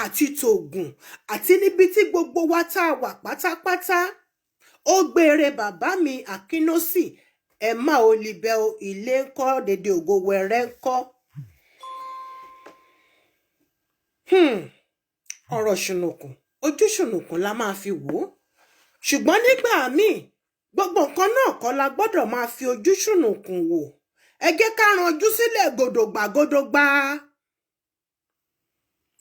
àti tògùn, àti níbi tí gbogbo wa tá a wà pátápátá. Ó gbére bàbá mi Akínósì, ẹ má o libẹ o, ilé ńkọ́, dédé ògo wẹrẹ ńkọ́. Ọ̀rọ̀ ṣùnùkùn, ojú ṣùnùkùn la máa fi wò ó. Ṣùgbọ́n nígbà míì, gbogbo nǹkan náà kọ́ la gbọ́dọ̀ máa fi ojú ṣùnùkùn wò. Ẹ jẹ́ ká ranjú sílẹ̀ gòdògbà.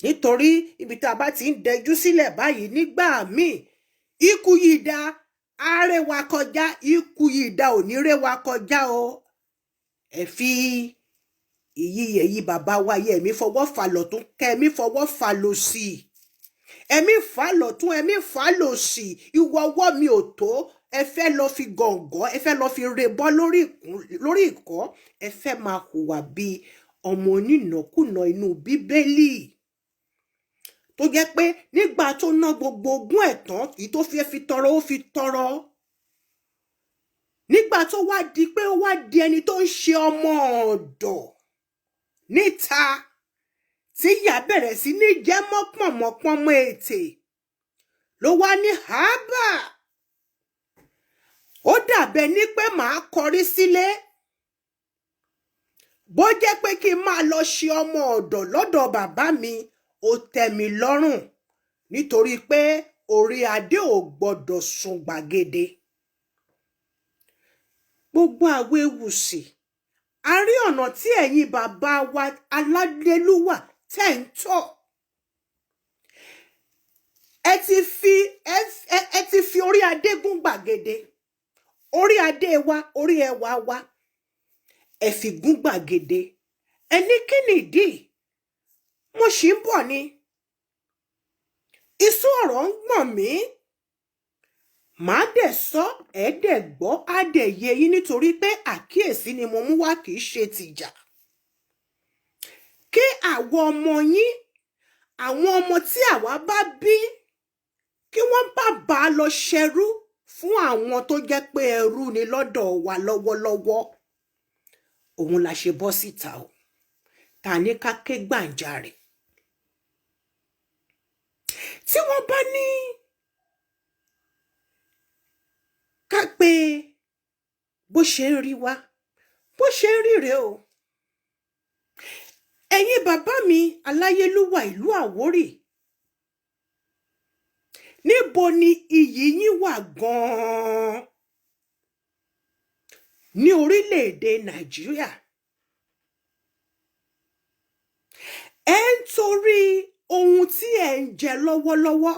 Nítorí ibi tá a bá ti ń dẹjú sílẹ̀ báyìí nígbà míì, ikú yìí dá àárẹ̀wá kọjá, ikú yìí dá onírẹ̀wá kọjá o. Ẹ fi èyí bàbá wa yẹ ẹ̀mí fọwọ́ fà lọ́tún, kẹ́mi fọwọ́ fà lósì. Ẹ̀mí fà lọ́tún, ẹ̀mí fà lósì. Ìwọ ọwọ́ mi ò tó, ẹ fẹ́ lọ fi gọ̀ǹgọ̀, ẹ fẹ́ lọ fi rebọ́ lórí ìkọ́, ẹ fẹ́ máa hùwà bí ọmọ onínàkúnà inú Bíbélì. Tó jẹ́ pé nígbà tó ná gbogbo ogún ẹ̀ tán, kì í tó fi tọrọ, ó fi tọrọ. Nígbà tó wá di pé ó wá di ẹni tó ń ṣe ọmọ ọ̀dọ̀ níta, tí ìyá bẹ̀rẹ̀ sí ní jẹ́ mọ́pọ̀mọ́pọ́mọ́ ètè, ló wá ní hábà. Ó dàbẹ̀ ní pé màá kọrí sílé. Bó jẹ́ pé kí n máa lọ ṣe ọmọ ọ̀dọ̀ lọ́dọ̀ bàbá mi, ó tẹ́ mi lọ́rùn, nítorí pé orí adé ò gbọdọ̀ sùn gbàgede. Gbogbo àwọn Ewùsì, a rí ọ̀nà tí ẹ̀yin bàbá wa aládélúwà tẹ̀ ń tọ̀. Ẹ ti fi orí adé gún gbàgede. Orí adé wa, orí ẹwà wa, ẹ fi gún gbàgede. Ẹni kí nìdí? Mo ṣì ń bọ̀ ni. Ìsú ọ̀rọ̀ ń gbọ̀n mí. Màá dẹ̀ sọ, ẹ dẹ̀ gbọ́, á dẹ̀ yé yín, nítorí pé àkíyèsí ni mo mú wá, kì í ṣe tìjà. Kí àwọn ọmọ yín, àwọn ọmọ tí àwa bá bí, kí wọ́n bá lọ ṣẹrú fún àwọn tó jẹ́ pé ẹrú ni lọ́dọ̀ wa lọ́wọ́lọ́wọ́. Òun la ṣe bọ́ síta o. Ta ní ká ké gbàǹjarè. Tí wọ́n bá ní ká pé bó ṣe ń rí wá, bó ṣe ń rí rèé o. Ẹ̀yin bàbá mi aláyélúwà ìlú Àwórì, níbo ni iyì yín wà gan-an ní orílẹ̀-èdè Nàìjíríà? Ẹ ń torí ohun tí ẹ ń jẹ lọ́wọ́lọ́wọ́,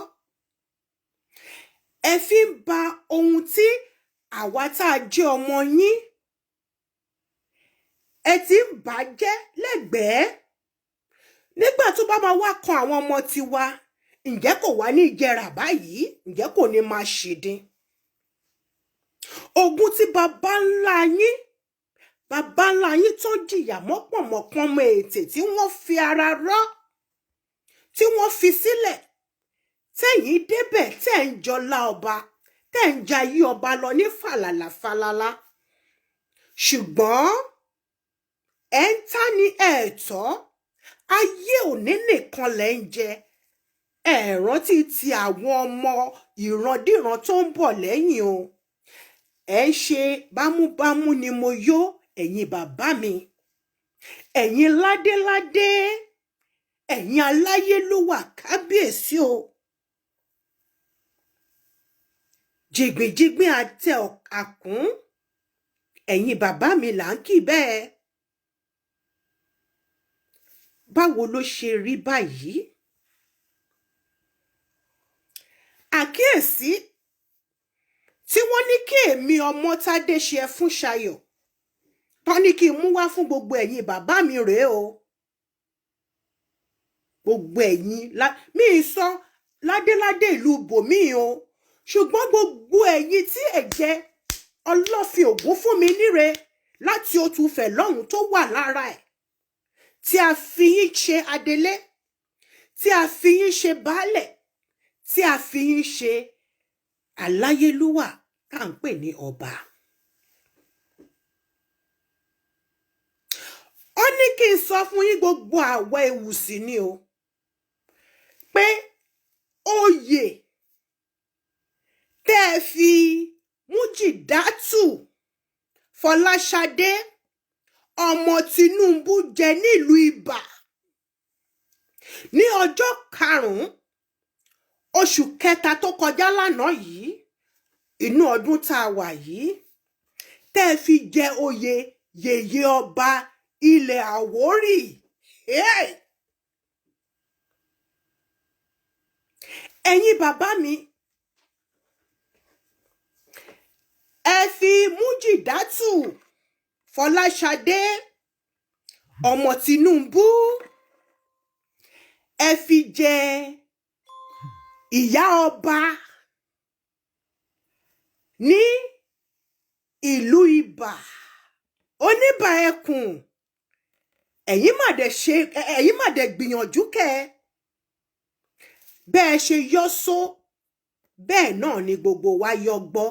ẹ fi ń ba ohun tí àwa tá a jẹ́ ọmọ yín, ẹ ti ń bàjẹ́ lẹ́gbẹ̀ẹ́. Nígbà tó bá máa wá kan àwọn ọmọ tiwa, ǹjẹ́ kò wá ní jẹrà báyìí? Ǹjẹ́ kò ní máa ṣèdín? Ogun tí bàbá ńlá yín tó jìyà mọ́pọ̀mọ́pọ́mọ́ ètè tí wọ́n fi ara rọ́, tí wọ́n fi sílẹ̀, tẹ̀yin débẹ̀ tẹ̀ ń jọlá ọba, tẹ̀ ń jayé ọba lọ ní fàlàlà falala. Ṣùgbọ́n ẹ ń ta ní ẹ̀tọ́, ayé òní nìkan lẹ̀ ń jẹ. Ẹ rántí ti àwọn ọmọ ìrandíran tó ń bọ̀ lẹ́yìn o. Ẹ ń ṣe bámúbámú ni mo yó, ẹ̀yin bàbá mi, ẹ̀yin ládéládé, ẹ̀yin aláyélúwà kábíyèsí o. Jìgbìnjìgbìn àtẹ àkún, ẹ̀yin bàbá mi là ń kì bẹ́ẹ̀. Báwo ló ṣe rí báyìí? Àkíyèsí tí wọ́n ní kí èmi Ọmọ́tádé ṣe fún Ṣayọ̀, tán ní kí n mú wá fún gbogbo ẹ̀yin bàbá mi rèé o. Gbogbo ẹ̀yin mi sọ ládéládé ìlú bòmíì o, ṣùgbọ́n gbogbo ẹ̀yin tí ẹ̀jẹ̀ Ọlọ́fin Ògún fún mi níre láti Òtúfẹ̀ lọ́hùn tó wà lára ẹ̀, tí a fi yín ṣe adelé, tí a fi yín ṣe baálẹ̀, tí a fi yín ṣe aláyélúwà tá à ń pè ní ọba. Ó ní kí n sọ fún yín gbogbo àwa Ewùsì ni o, pé oyè tẹ́ ẹ fi Mújìdátù Fọláṣadé ọmọ Tinubu jẹ nílùú Ìbà ní ọjọ́ 5 oṣù kẹta tó kọjá lánàá yìí, inú ọdún tá a wà yìí, tẹ́ ẹ fi jẹ oyè yèyé ọba ilẹ̀ Àwórì. Ẹ̀yin bàbá mi, ẹ fi Mújìdátù Fọláṣadé ọmọ Tinubu, ẹ fi jẹ ìyá ọba ní ìlú Ìbà, Oníbà ẹkùn. Ẹ̀yin mà dẹ̀ gbìyànjú kẹ́, bẹ́ẹ̀ ṣe yọ́ só bẹ́ẹ̀ náà ni gbogbo wa yọ́ gbọ́.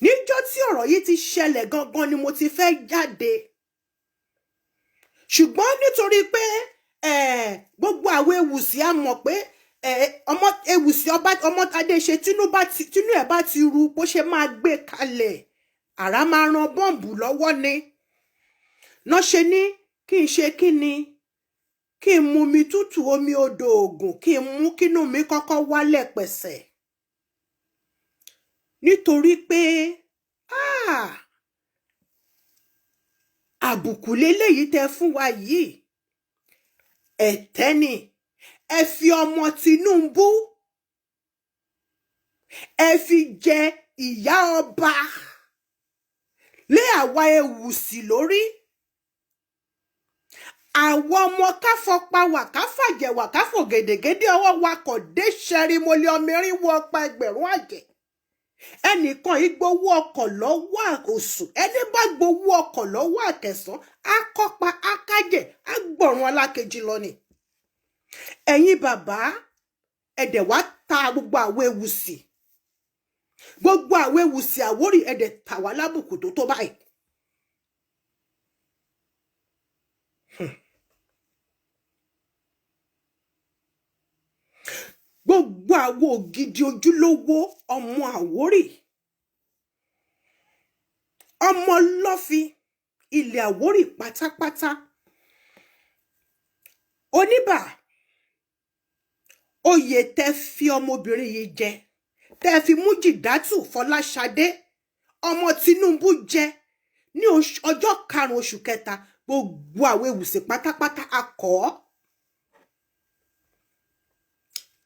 Níjọ́ tí ọ̀rọ̀ yìí ti ṣẹlẹ̀ gangan ni mo ti fẹ́ jáde, ṣùgbọ́n nítorí pé gbogbo àwọn Ewùsì á mọ̀ pé ọmọ Ewùsì ọba Ọmọ́tádé ṣe tínú ẹ̀ bá ti ru bó ṣe máa gbé kalẹ̀, àrá máa ran bọ́ǹbù lọ́wọ́ ni. Ná ṣe ní kí n ṣe kí ni, kí n mu mi tútù omi odò Ògùn, kí n mú kínú mi kọ́kọ́ wálẹ̀ pẹ̀sẹ̀. Nítorí pé àbùkù leléyìí tẹ́ fún wa yìí, ẹ̀tẹ́ ni. Ẹ fi ọmọ Tinubu, ẹ fi jẹ ìyá ọba lé àwa Ewùsì lórí. Àwọn ọmọ káfọpawà káfàjẹwà káfò gèdègèdè ọwọ́ wa kò dé ṣẹrí mọ́lẹ́ ọmọ erin wọ ọpa ẹgbẹ̀rún àjẹ́. Ẹnìkan yìí gbowó ọkọ̀ lọ́wọ́ àkóso, ẹni bá gbowó ọkọ̀ lọ́wọ́ àkẹsàn á kọ́pa á kájẹ̀ á gbọ̀run alákejì lọ ni. Ẹ̀yin bàbá ẹ̀dẹ̀ wá ta gbogbo àwọn Ewùsì, gbogbo àwọn Ewùsì Àwórì ẹ̀dẹ̀ tà wá lábùkù tó báyìí. Gbogbo àwọn ògidì ojúlówó ọmọ Àwórì, ọmọ Ọlọ́fin ilẹ̀ Àwórì pátápátá, Oníbà, oyè tẹ́ fi ọmọbìnrin yìí jẹ, tẹ́ fi Mújìdátù Fọláṣadé ọmọ Tinubu jẹ ní ọjọ́ 5 oṣù kẹta, gbogbo àwọn Ewùsì pátápátá akọ̀.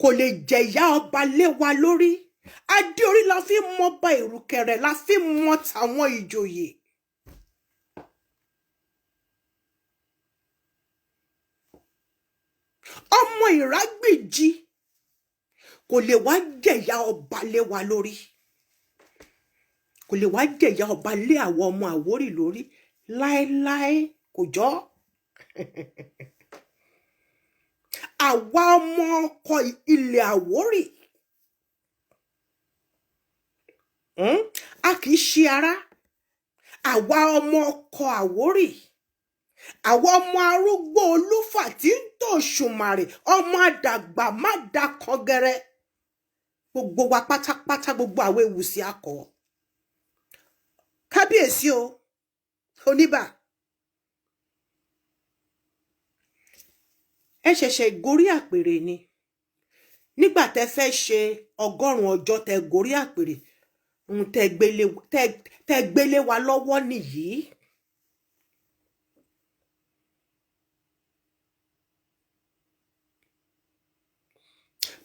Kò lè jẹ ìyá ọba lé wa lórí. Adé orí la fi mọba ìrùkẹ̀rẹ̀, la fi mọ tàwọn ìjòyè. Ọmọ Ìrágbìjí kò lè wá jẹ ìyá ọba lé wa lórí. Kò lè wá jẹ ìyá ọba lé àwọn ọmọ Àwórì lórí láéláé, kò jọ. Àwa ọmọ ọkọ ilẹ̀ Àwórì, a kì í ṣe ara. Àwa ọmọ ọkọ Àwórì, àwa ọmọ arúgbó Olúfà tí ń tò ṣùmàrè, ọmọ àdàgbà má da kan gẹrẹ. Gbogbo wa pátápátá, gbogbo àwọn Ewùsì akọ. kábíyèsí o oníbà ẹ ṣẹ̀ṣẹ̀ gorí àpèrè ni nígbà tẹ́ fẹ́ ṣe 100 ọjọ́ tẹ́ gorí àpèrè ohun tẹ́ gbélé wa lọ́wọ́ nìyí.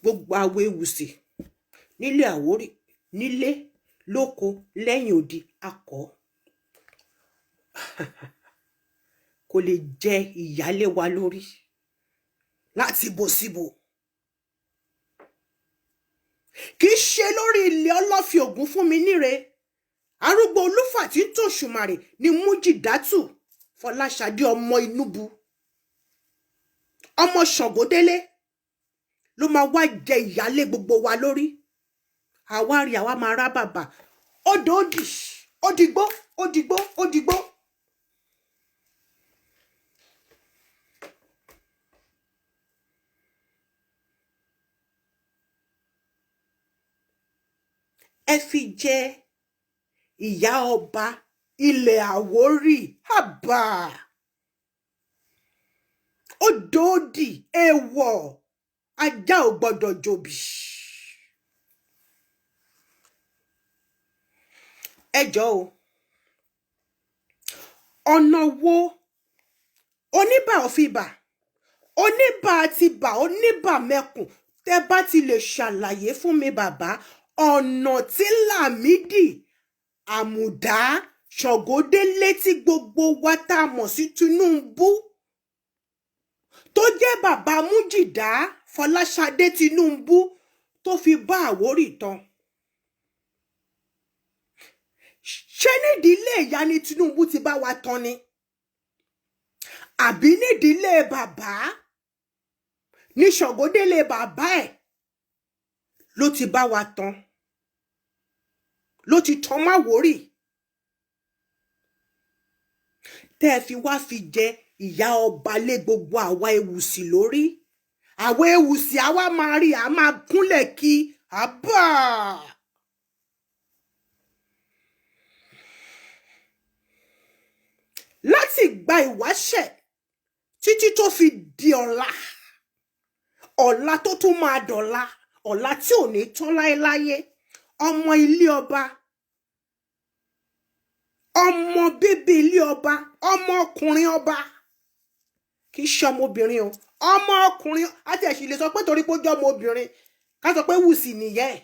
Gbogbo awo ewùsì nílé Àwórì nílé lóko lẹ́yìn odi akọ kò lè jẹ ìyálé wa lórí láti bò síbò kì í ṣe lórí ilé ọlọ́fi ògún fún mi níre arúgbó olúfà tí ń tòṣùmàrè ni Mújìdátù Fọláṣadé ọmọ Inúbu ọmọ Ṣàngódélé ló máa wá jẹ ìyálé gbogbo wa lórí àwa rí àwa máa rá bàbà odò òdì òdìgbó òdìgbó òdìgbó. Ẹ fi jẹ ìyá ọba ilẹ̀ Àwórì àbà odò òdì èèwọ̀ ajá ò gbọdọ̀ jòbì. Ẹ jọ̀ọ́ o ọ̀nà wo oníbà òfìbà oníbà àti bà oníbà mẹ́kùn tẹ́ bá ti lè ṣàlàyé fún mi bàbá ọ̀nà tí Lámídì Àmùdá Ṣàngódélé tí gbogbo wa tá a mọ̀ sí Tinubu tó jẹ́ bàbá Mújìdá Fọláṣadé Tinubu tó fi bá Àwórì tán. Ṣé nídìílé ìyá ni Tinubu ti bá wa tán ni? Àbí nídìílé bàbá ní Ṣàngódélé bàbá ẹ̀ ló ti bá wa tán? Ló ti tán m'Àwórì? Tẹ́ ẹ fi wá fi jẹ ìyá ọba lé gbogbo àwa ewùsì lórí. Àwa ewùsì àwa máa rí a máa kúnlẹ̀ kí àbá. Láti gba ìwáṣẹ̀ títí tó fi di ọ̀la tó tún máa dọ̀la ọ̀la tí ò ní tán láéláyé ọmọ ilé ọba ọmọ bíbí ilé ọba ọmọ ọkùnrin ọba kì í ṣe ọmọbìnrin o ọmọ ọkùnrin àti ẹ̀sìn lè sọ pé torí pé ó jẹ́ ọmọbìnrin ká sọ pé wùsì nìyẹn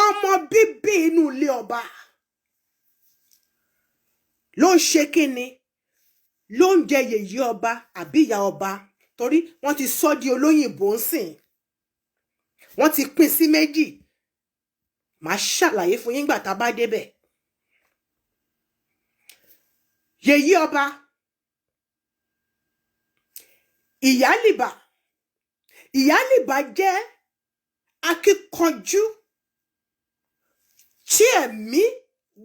ọmọ bíbí inú ilé ọba ló ń ṣe kíni ló ń jẹ yèyé ọba àbí ìyá ọba torí wọ́n ti sọ di olóyìnbó ń sìn wọ́n ti pín sí méjì màá ṣàlàyé fún yín gbà tá a bá débẹ̀. Yèyé ọba ìyálìbà jẹ́ akíkanjú tí ẹ̀mí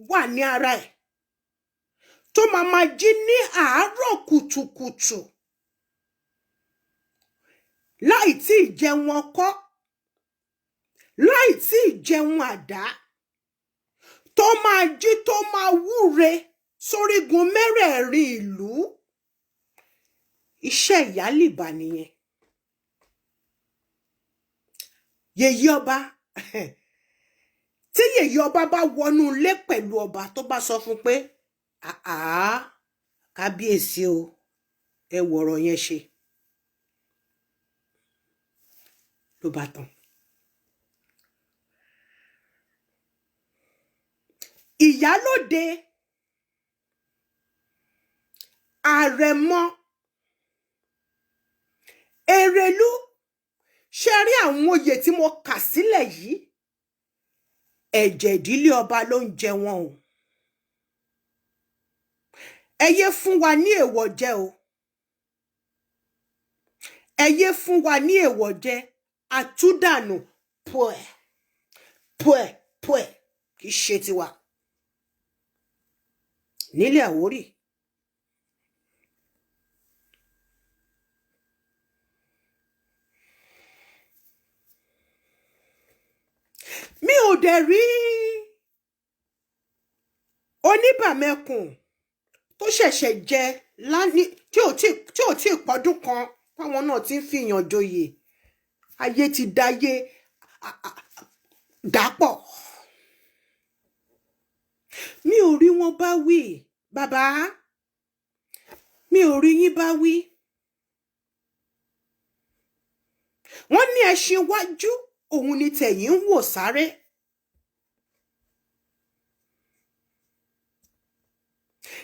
wà ní ara ẹ̀ tó máa jí ní àárọ̀ kùtùkùtù láì tí ì jẹun ọkọ́ láì tí ì jẹun àdá tó máa jí tó máa wúre sórígun mẹ́rẹ̀ẹ̀rin ìlú iṣẹ́ ìyálìbà nìyẹn. Yèyé ọba tí yèyé ọba bá wọnú ilé pẹ̀lú ọba tó bá sọ fún pé kábíyèsí o ẹ wọ̀rọ̀ yẹn ṣe ló bá tán. Ìyálóde àrẹ̀mọ Èrèlú ṣe rí àwọn oyè tí mo kà sílẹ̀ yìí ẹ̀jẹ̀ ìdílé ọba ló ń jẹ wọn o ẹ yé fún wa ní èèwọ̀ jẹ o ẹ yé fún wa ní èèwọ̀ jẹ àtúndànù pùẹ̀ kì í ṣe tiwa nílé Àwórì. mi ò dẹ̀ rí Oníbàmẹ́kùn tó ṣẹ̀ṣẹ̀ jẹ tí ò tí pọ́dún kan táwọn náà ti ń fìyàn joyè ayé ti dáyé dàpọ̀. Mi ò rí wọn bá wí bàbá, mi ò rí yín bá wí. Wọ́n ní ẹṣin wájú òun ni tẹ̀yìn ń wò sáré.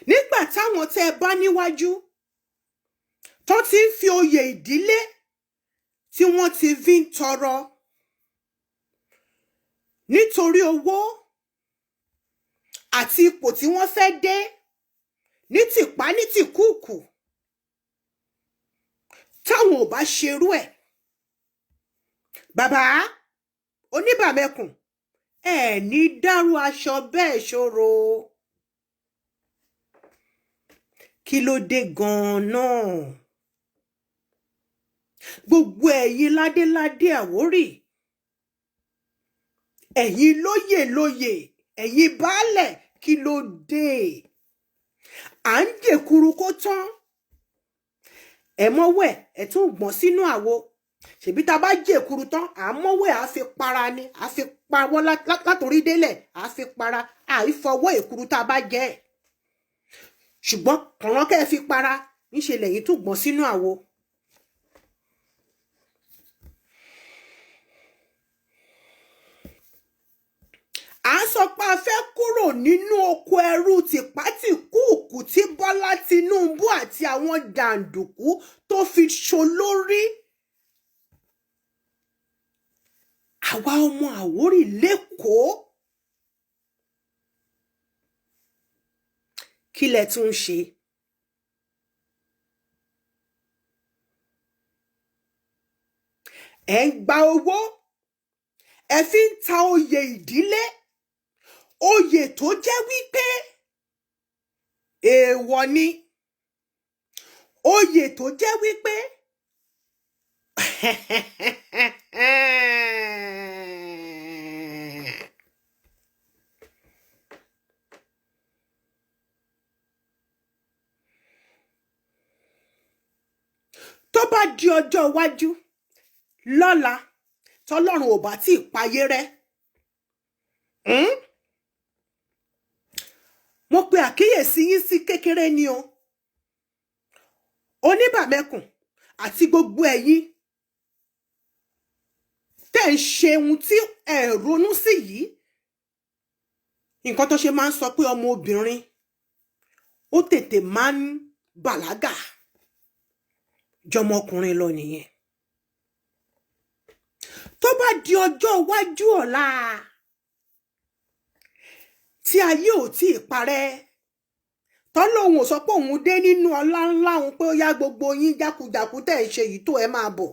Nígbà táwọn tẹ́ bá níwájú tó ti ń fi oyè ìdílé tí wọ́n ti fi ń tọrọ nítorí owó àti ipò tí wọ́n fẹ́ dé ní tìpá ní tìkúùkù, táwọn ò bá ṣerú ẹ̀, bàbá Oníbàmẹ́kùn ẹ ní dárú aṣọ bẹ́ẹ̀ ṣòro. Kí ló dé gan-an? Gbogbo ẹ̀yin ládéládé Àwórì, ẹ̀yin lóyè, ẹ̀yin baálẹ̀, kí ló dé? À ń jèkuru kó tán, ẹ mọ́wẹ́ ẹ tún gbọ́n sínú àwo. Ṣèbí tá bá jèkuru tán, à mọ́wẹ́ à fi para ni, à fi pawọ́ látòrí délẹ̀, à fi para, à ìfọwọ́ èkuru tá bá jẹ. Ṣùgbọ́n kọ̀ọ̀rán kẹ́ fi para, níṣe lẹ́yìn tún gbọ́n sínú àwo. À ń sọ pé a fẹ́ kúrò nínú oko ẹrú tìpátìkúùkù tí Bọ́lá Tinubu àti àwọn jàǹdùkú tó fi ṣolórí. Àwa ọmọ Àwórì l'Ékòó, kí lẹ tún ń ṣe? Ẹ ń gba owó, ẹ fi ń ta oyè ìdílé, oyè tó jẹ́ wípé èèwọ̀ ni, oyè tó jẹ́ wípé tó bá di ọjọ́ iwájú lọ́la tọ́lọ́run ò bá tí ì payé rẹ́, mo pe àkíyèsí yín sí kékeré ni o. Oníbàmẹ́kùn àti gbogbo ẹ̀yin tẹ́ ń ṣe ohun tí ẹ ronú sí yìí, nǹkan tó ṣe máa ń sọ pé ọmọ obìnrin ó tètè máa ń bàlágà jọmọkùnrin lọ nìyẹn. Tó bá di ọjọ́ iwájú ọ̀la tí ayé ò tí ì parẹ́, tọ́lọ́hun ò sọ pé òun dé nínú ọlá ńlá òun pé ó yá gbogbo yín jákujàku tẹ́ ẹ̀ ṣe yìí tó ẹ máa bọ̀.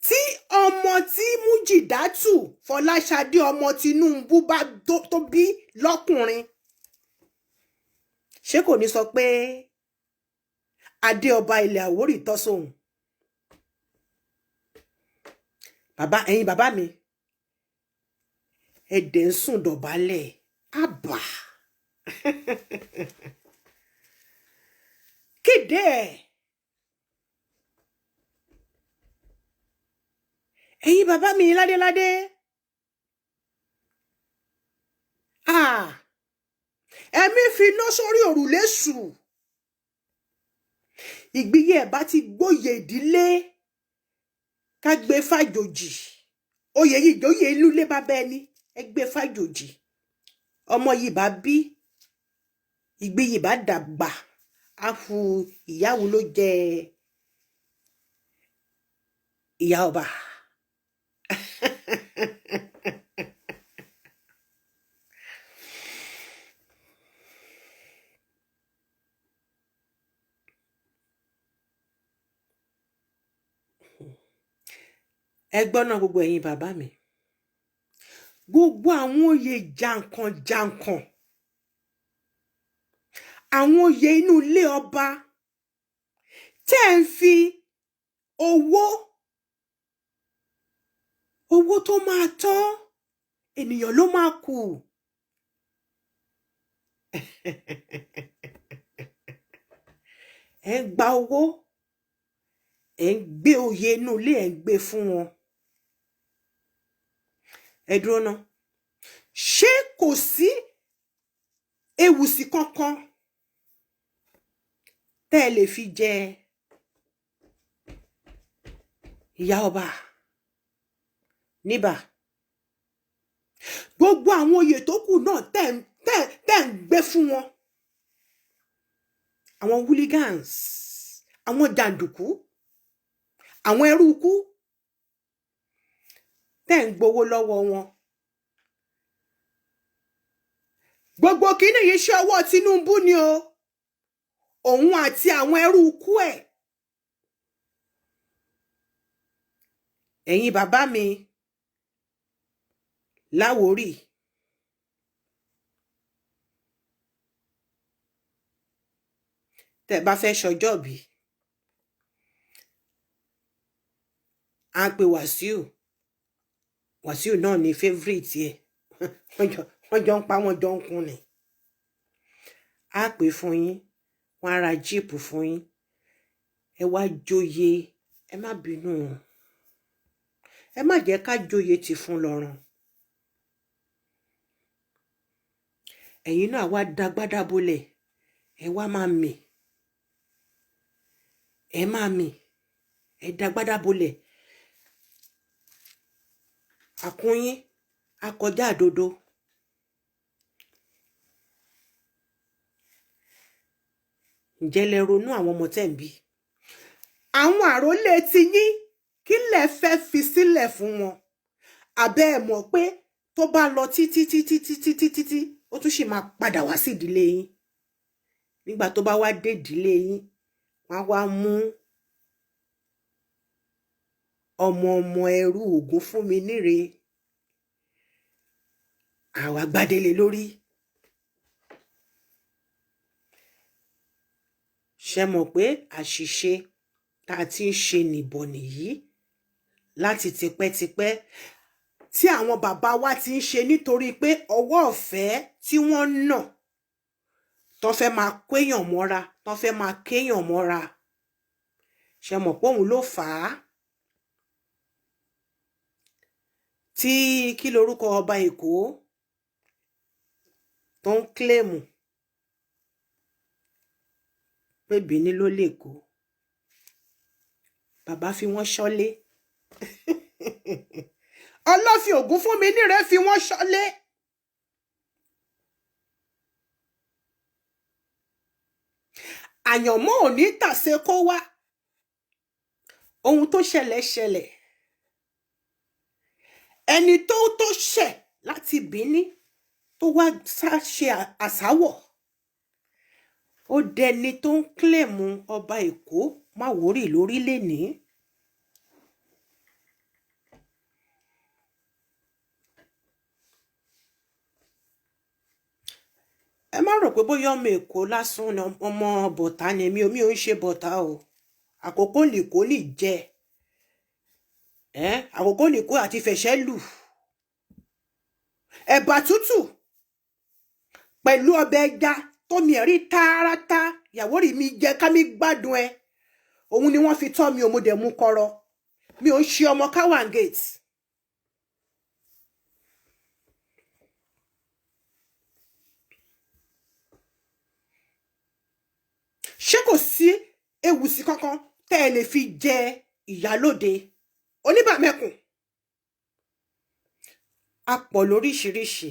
Tí ọmọ tí Mújìdátù Fọláṣadé ọmọ Tinubu bá tó bí lọ́kùnrin, ṣé kò ní sọ pé adé ọba ilẹ̀ Àwórì tọ́ sóhun? Bàbá, ẹ̀yin bàbá mi, ẹ̀dẹ̀ ń sùn dọ̀bálẹ̀ àbà. Kéde ẹ̀. Ẹ̀yin bàbá mi ládéládé. Ẹ̀mí fi iná sórí òrùlé sùn. Ìgbìyẹ ẹ̀ bá ti gbóyè ìdílé ká gbé fàjòjì. Oyè yìí jóyè ìlú lé bàbá ẹni, ẹ gbé fàjòjì. Ọmọ yìí bá bí, ìgbì yìí bá dàgbà, á fu ìyàwó ló jẹ ìyá ọba. Ẹ gbọ́ náà gbogbo ẹ̀yin bàbá mi, gbogbo àwọn oyè jàǹkànjàǹkàn, àwọn oyè inú ilé ọba tẹ́ ń fi owó owó tó máa tán ènìyàn ló máa kù. ẹ ń gba owó, ẹ ń gbé oyè inú ilé, ẹ ń gbé fún wọn. ẹ dúró ná, ṣé kò sí ewùsì kankan tẹ́ ẹ lè fi jẹ ìyá ọba níbà? Gbogbo àwọn oyè tó kù náà tẹ́ ń gbé fún wọn, àwọn hooligans, àwọn jàǹdùkú, àwọn ẹrúkú tẹ́ ń gbowó lọ́wọ́ wọn. Gbogbo kíní yìí ṣe ọwọ́ Tinubu ni o, òun àti àwọn ẹrúkú ẹ̀. Ẹ̀yin bàbá mi Láwórì, tẹ́ bá fẹ́ ṣọjọ́bí, a pè Wàsíù náà ní favourite ẹ̀. wọ́n jọ ń pa, wọ́n jọ ń kun ni. A pè fún yín, wọ́n á ra jíìpù fún yín, ẹ wá joyè. Ẹ má bínú, ẹ má jẹ́ ká joyè ti fún lọ́rùn. Ẹ̀yin náà wá dagbádá bolẹ̀, ẹ wá máa mì, ẹ máa mì, ẹ dagbádá bolẹ̀. Àkún yín á kọjá àdodo. Ǹjẹ́ lẹ ronú àwọn ọmọ tẹ́ ń bí? Àwọn àrólé ti yín kí lẹ fẹ́ fi sílẹ̀ fún wọn? Àbẹ́ ẹ mọ̀ pé tó bá lọ títí ó tún sì máa padà wá sí ìdílé yín. Nígbà tó bá wá dé ìdílé yín, wọ́n á wá mú ọmọ ẹrú Ògúnfúnminíre, àwa gbádélé lórí. Ṣé mọ̀ pé àṣìṣe tá a ti ń ṣe nìbọ̀ nìyí láti tipẹ́tipẹ́, tí àwọn bàbá wa ti ń ṣe nítorí pé ọwọ́ ọ̀fẹ́ tí wọ́n nà tó fẹ́ máa kéèyàn mọ́ra, tó fẹ́ máa kéèyàn mọ́ra. Ṣé mọ̀ pé òun ló fà á tí kí lorúkọ ọba Èkó tó ń kílèmù pé Bìní ló lè kó, bàbá fi wọ́n ṣọ́lé. Ọlọ́fin Ògúnfúnminíre fi wọ́n ṣọ́lé. Àyànmọ́ ò ní tàsé kó wá. Ohun tó ṣẹlẹ̀. Ẹni tó ṣẹ̀ láti Bìní tó wá ṣe àsáwọ̀, ó dẹni tó ń kílèmù ọba Èkó Máwórì lórílẹ̀ ní. Ẹ má rò pé bóyá ọmọ Èkó lásán ni, ọmọ bọ̀tá ni mi ò ń ṣe bọ̀tá o. Àkókò nìkó ní jẹ. Àkókò nìkó àti fẹ̀ṣẹ́ lù. Ẹ̀bà tútù pẹ̀lú ọbẹ̀ ẹja tómi ẹ̀rí tààràtà, Ìyàwórì mi jẹ ká mi gbádùn ẹ. Òun ni wọ́n fi tọ́ mi, òun dẹ̀ mú kọ́rọ́. Mi ò ń ṣe ọmọ Cowan Gate. Ṣé kò sí ewùsì kankan tẹ́ ẹ lè fi jẹ ìyálóde Oníbàmẹ́kùn? A pọ̀ lóríṣiríṣi.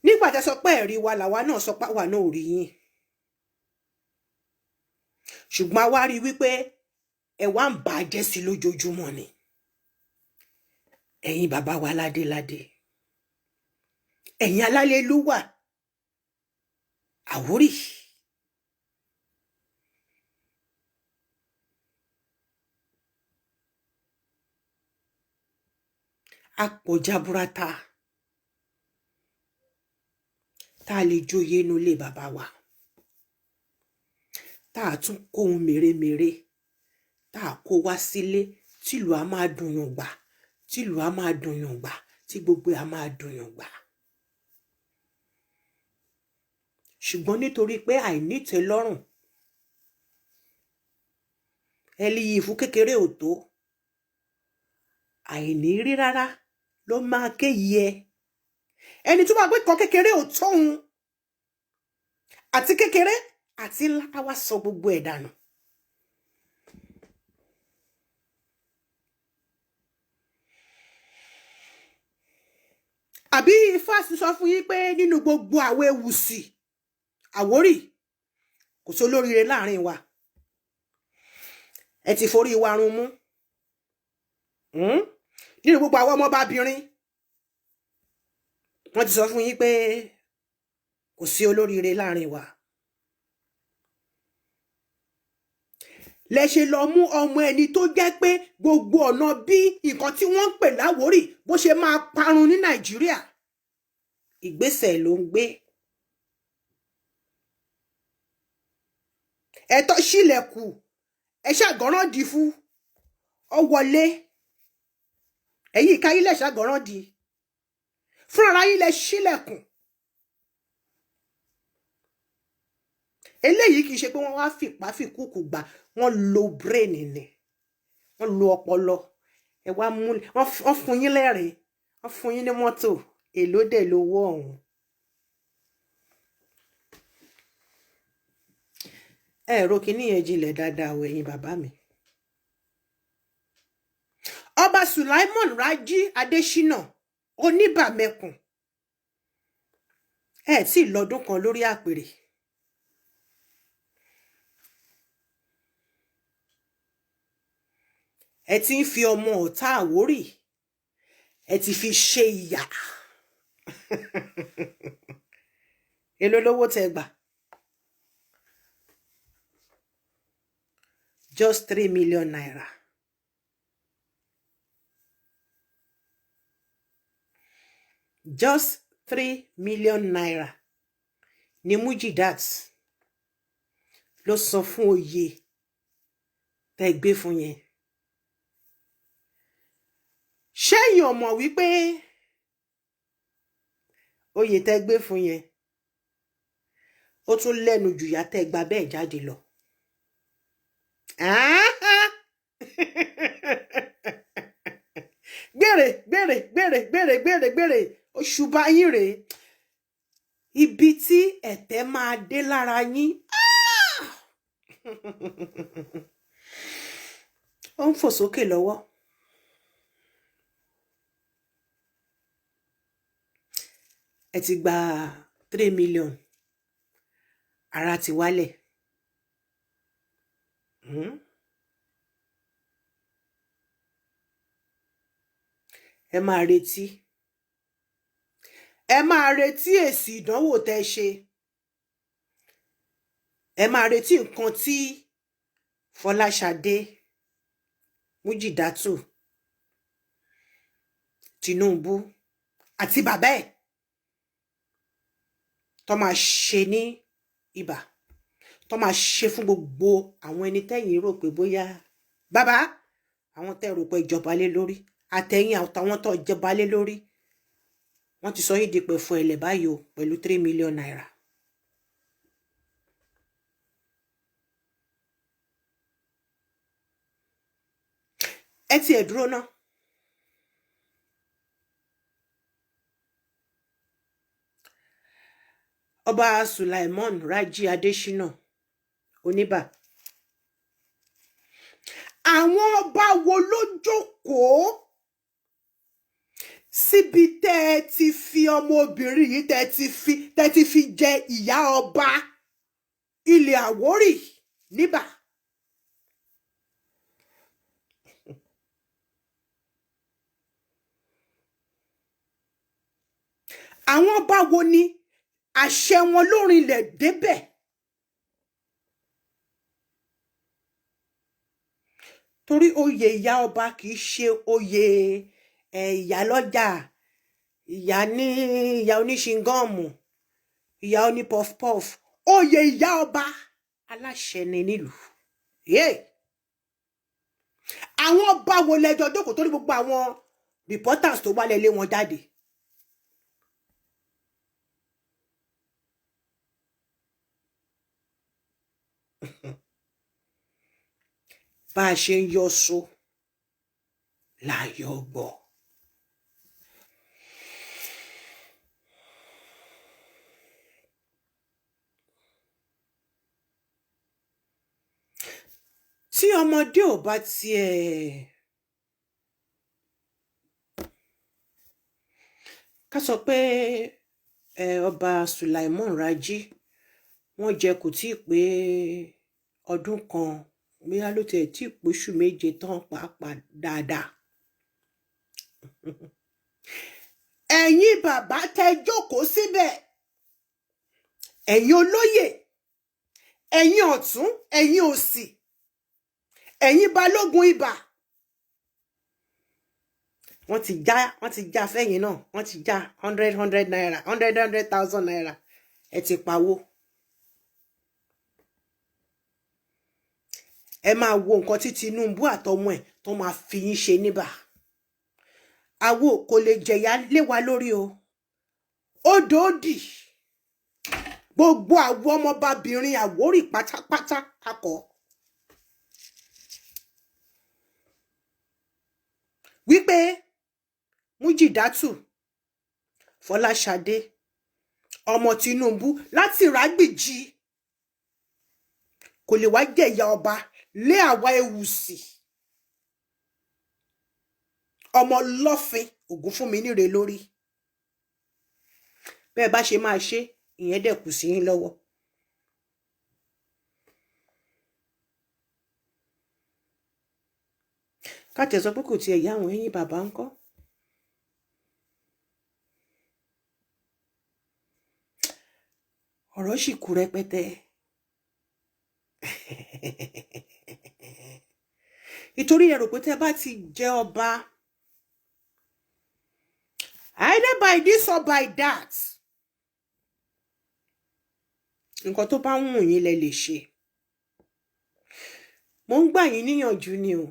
Nígbà tẹ́ sọ pé ẹ̀rí wa làwa náà sọ pé àwa náà ò rí yín. Ṣùgbọ́n a wá rí wípé ẹ wá ń bàjẹ́ sí lójoojúmọ́ ni. Ẹ̀yin bàbá wa ládéládé, ẹ̀yin alálélúwà, Àwórì. A pọ̀ jaburata tá a lè joyè inú ilé bàbá wa, tá a tún kó ohun mèremère tá a kó wá sílé tìlù á máa dùnyàn gbà, tìlù á máa dùnyàn gbà, tí gbogbo á máa dùnyàn gbà. Ṣùgbọ́n nítorí pé àìnítẹ́lọ́rùn, ẹlíyìí fún kékeré ò tó, àìní rí rárá ló máa kéyìí ẹ. Ẹni tó máa gbé kan kékeré ò tóun, àti kékeré àti ńlá á wá sọ gbogbo ẹ̀ dànù. Àbí Ifá sì sọ fún yín pé nínú gbogbo àwọn Ewùsì Àwórì kò sí olóríire láàrin wa, ẹ ti forí wa run mú. Nínú gbogbo àwọn ọmọbabìnrin wọ́n ti sọ fún yín pé kò sí olóríire láàrin wa. Lẹ ṣe lọ mú ọmọ ẹni tó jẹ́ pé gbogbo ọ̀nà bí nǹkan tí wọ́n ń pè láwórì bó ṣe máa parun ní Nàìjíríà, ìgbésẹ̀ ló ń gbé. Ẹ̀tọ́ sílẹ̀kù, ẹ ṣàgọ́ràn dì fún ọ wọlé, ẹ̀yìn ìka ilẹ̀ ṣàgọ́ràn dì fúnra yín lẹ sílẹ̀kùn. Eléyìí kì í ṣe pé wọ́n wá fìpá fìkúùkù gbà, wọ́n lo brain ni, wọ́n lo ọpọlọ. Ẹ wá mú, wọ́n fún yín lẹ́rìn, wọ́n fún yín ní mọ́tò, èló dẹ̀ lówó ọ̀hún. Ẹ̀rọ kìíní yẹn jinlẹ̀ dáadáa o ẹ̀yin bàbá mi. Ọba Sulaimon Raji Adésínà Oníbàmẹkùn, tí lọ́dún kan lórí àpèrè. Ẹ ti ń fi ọmọ ọ̀tá Àwórì, ẹ ti fi ṣe ìyà. Èló lówó tẹ́ gbà? Just 3 million naira. Just 3 million naira ni Mujidat ló sọ fún oyè tẹ́ gbé fún yẹn. Ṣẹ́yìn ọmọ wípé oyè tẹ́ gbé fún yẹn ó tún lẹ́nu jù yá tẹ́ gba bẹ́ẹ̀ jáde lọ. Gbèrè oṣù bá yín rèé, ibi tí ẹ̀tẹ́ máa dé lára yín. Ó ń fò sókè lọ́wọ́. Ẹ ti gba 3 million, ara ti wálẹ̀. Ẹ máa retí. Ẹ máa retí èsì ìdánwò tẹ́ ṣe. Ẹ máa retí nǹkan tí Fọláṣadé, Mújìdátù, Tinubu àti bàbá ẹ̀ tó máa ṣe ní ibà, tó máa ṣe fún gbogbo àwọn ẹni tẹ́yìn rò pé bóyá bàbá àwọn tẹ́ rò pé ìjọba lé lórí, àtẹ̀yìn àtàwọn tó jọba lé lórí, wọ́n ti sọ yín di pẹ̀ fún ẹlẹ̀ báyìí o pẹ̀lú 3 million naira. Ẹ ti ẹ̀ dúró náà. Ọba Sulaimon Raji Adésínà Oníbà, àwọn ọba wo ló jókòó síbi tẹ́ ẹ ti fi ọmọbìnrin yìí tẹ́ ti fi jẹ ìyá ọba ilẹ̀ Àwórì níbà? Àwọn ọba wo ni àṣẹ wọn lórí ilẹ̀ débẹ̀? Torí oyè ìyá ọba kì í ṣe oyè ìyá lọ́jà, ìyá oníṣingọ́ọ̀mù, ìyá oní puff-puff. Oyè ìyá ọba aláṣẹ ni nílùú. àwọn ọba wo lẹ́jọ́ jókòó torí gbogbo àwọn reporters tó wálé lé wọn jáde. Bá a ṣe ń yọ so láyọ̀ gbọ́. Tí ọmọdé ò bá tiẹ̀ ká sọ pé ọba Sulaimon Raji wọ́n jẹ kò tí ì pé ọdún kan bóyá ló tiẹ̀ tí ì póṣù méje tán pàápàá dáadáa. Ẹ̀yin bàbá tẹ́ jókòó síbẹ̀, ẹ̀yin olóyè, ẹ̀yin ọ̀tún, ẹ̀yin òsì, ẹ̀yin balógun ibà, wọ́n ti já fẹ́yìn náà, wọ́n ti já 100 naira, 100,000 naira, ẹ ti pawó. Ẹ máa wo nǹkan tí Tinubu àtọmọ ẹ̀ tó máa fi yín ṣe níbà. Àwo kò lè jẹ̀yà lé wa lórí o. Odò òdì. Gbogbo àwọn ọmọbabìnrin Àwórì pátápátá akọ. Wípé Mújìdátù Fọláṣadé ọmọ Tinubu láti Rágbìjí kò lè wá jẹ̀yà ọba lé àwa Ewùsì ọmọ lọ́fin Ògúnfúnmi níre lórí. Bẹ́ẹ̀ bá ṣe máa ṣe ìyẹn dẹ̀ kù sí yín lọ́wọ́. Ká tẹ̀ sọ pé kò tiẹ̀ yá àwọn ẹ̀yin bàbá ńkọ́. Ọ̀rọ̀ sì kù rẹpẹtẹ. Nítorí ẹ rò pé tẹ́ bá ti jẹ ọba either by this or by that, nǹkan tó bá wù yín lẹ lè ṣe. Mo ń gbà yín níyànjú ni o.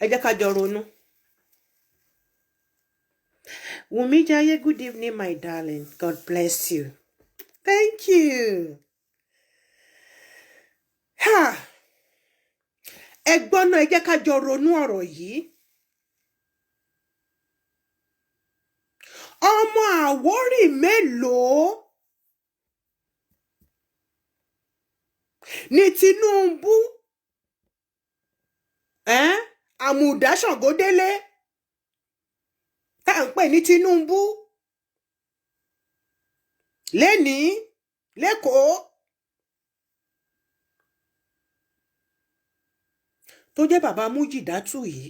Ẹ jẹ́ ká jọ ronú. Wùmí Jayé, good evening my darling. God bless you. Thank you. Ẹgbọ́n náà ẹ jẹ́ ká jọ ronú ọ̀rọ̀ yìí. Ọmọ Àwórì mélòó ni Tinubu Àmùdá Ṣàngódélé tá à ń pè ní Tinubu lénìí lÉkòó tó jẹ́ bàbá Mújìdátù yìí.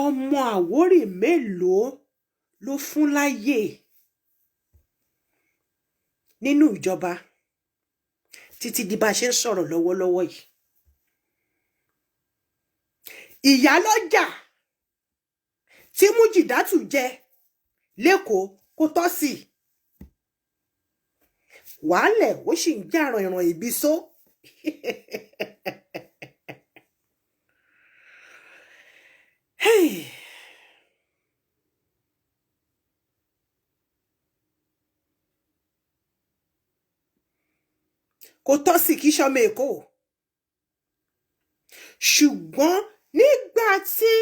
Ọmọ Àwórì mélòó ló fún láyè nínú ìjọba títí di bá ṣe ń sọ̀rọ̀ lọ́wọ́lọ́wọ́ yìí. Ìyálọ́jà tí Mújìdátù jẹ lÉkòó kò tọ́ sí. Wàhálẹ̀ ó sì ń jàràn ìràn ìbí só. Kò tọ́ sí kí sọmọ Èkó. Ṣùgbọ́n nígbà tí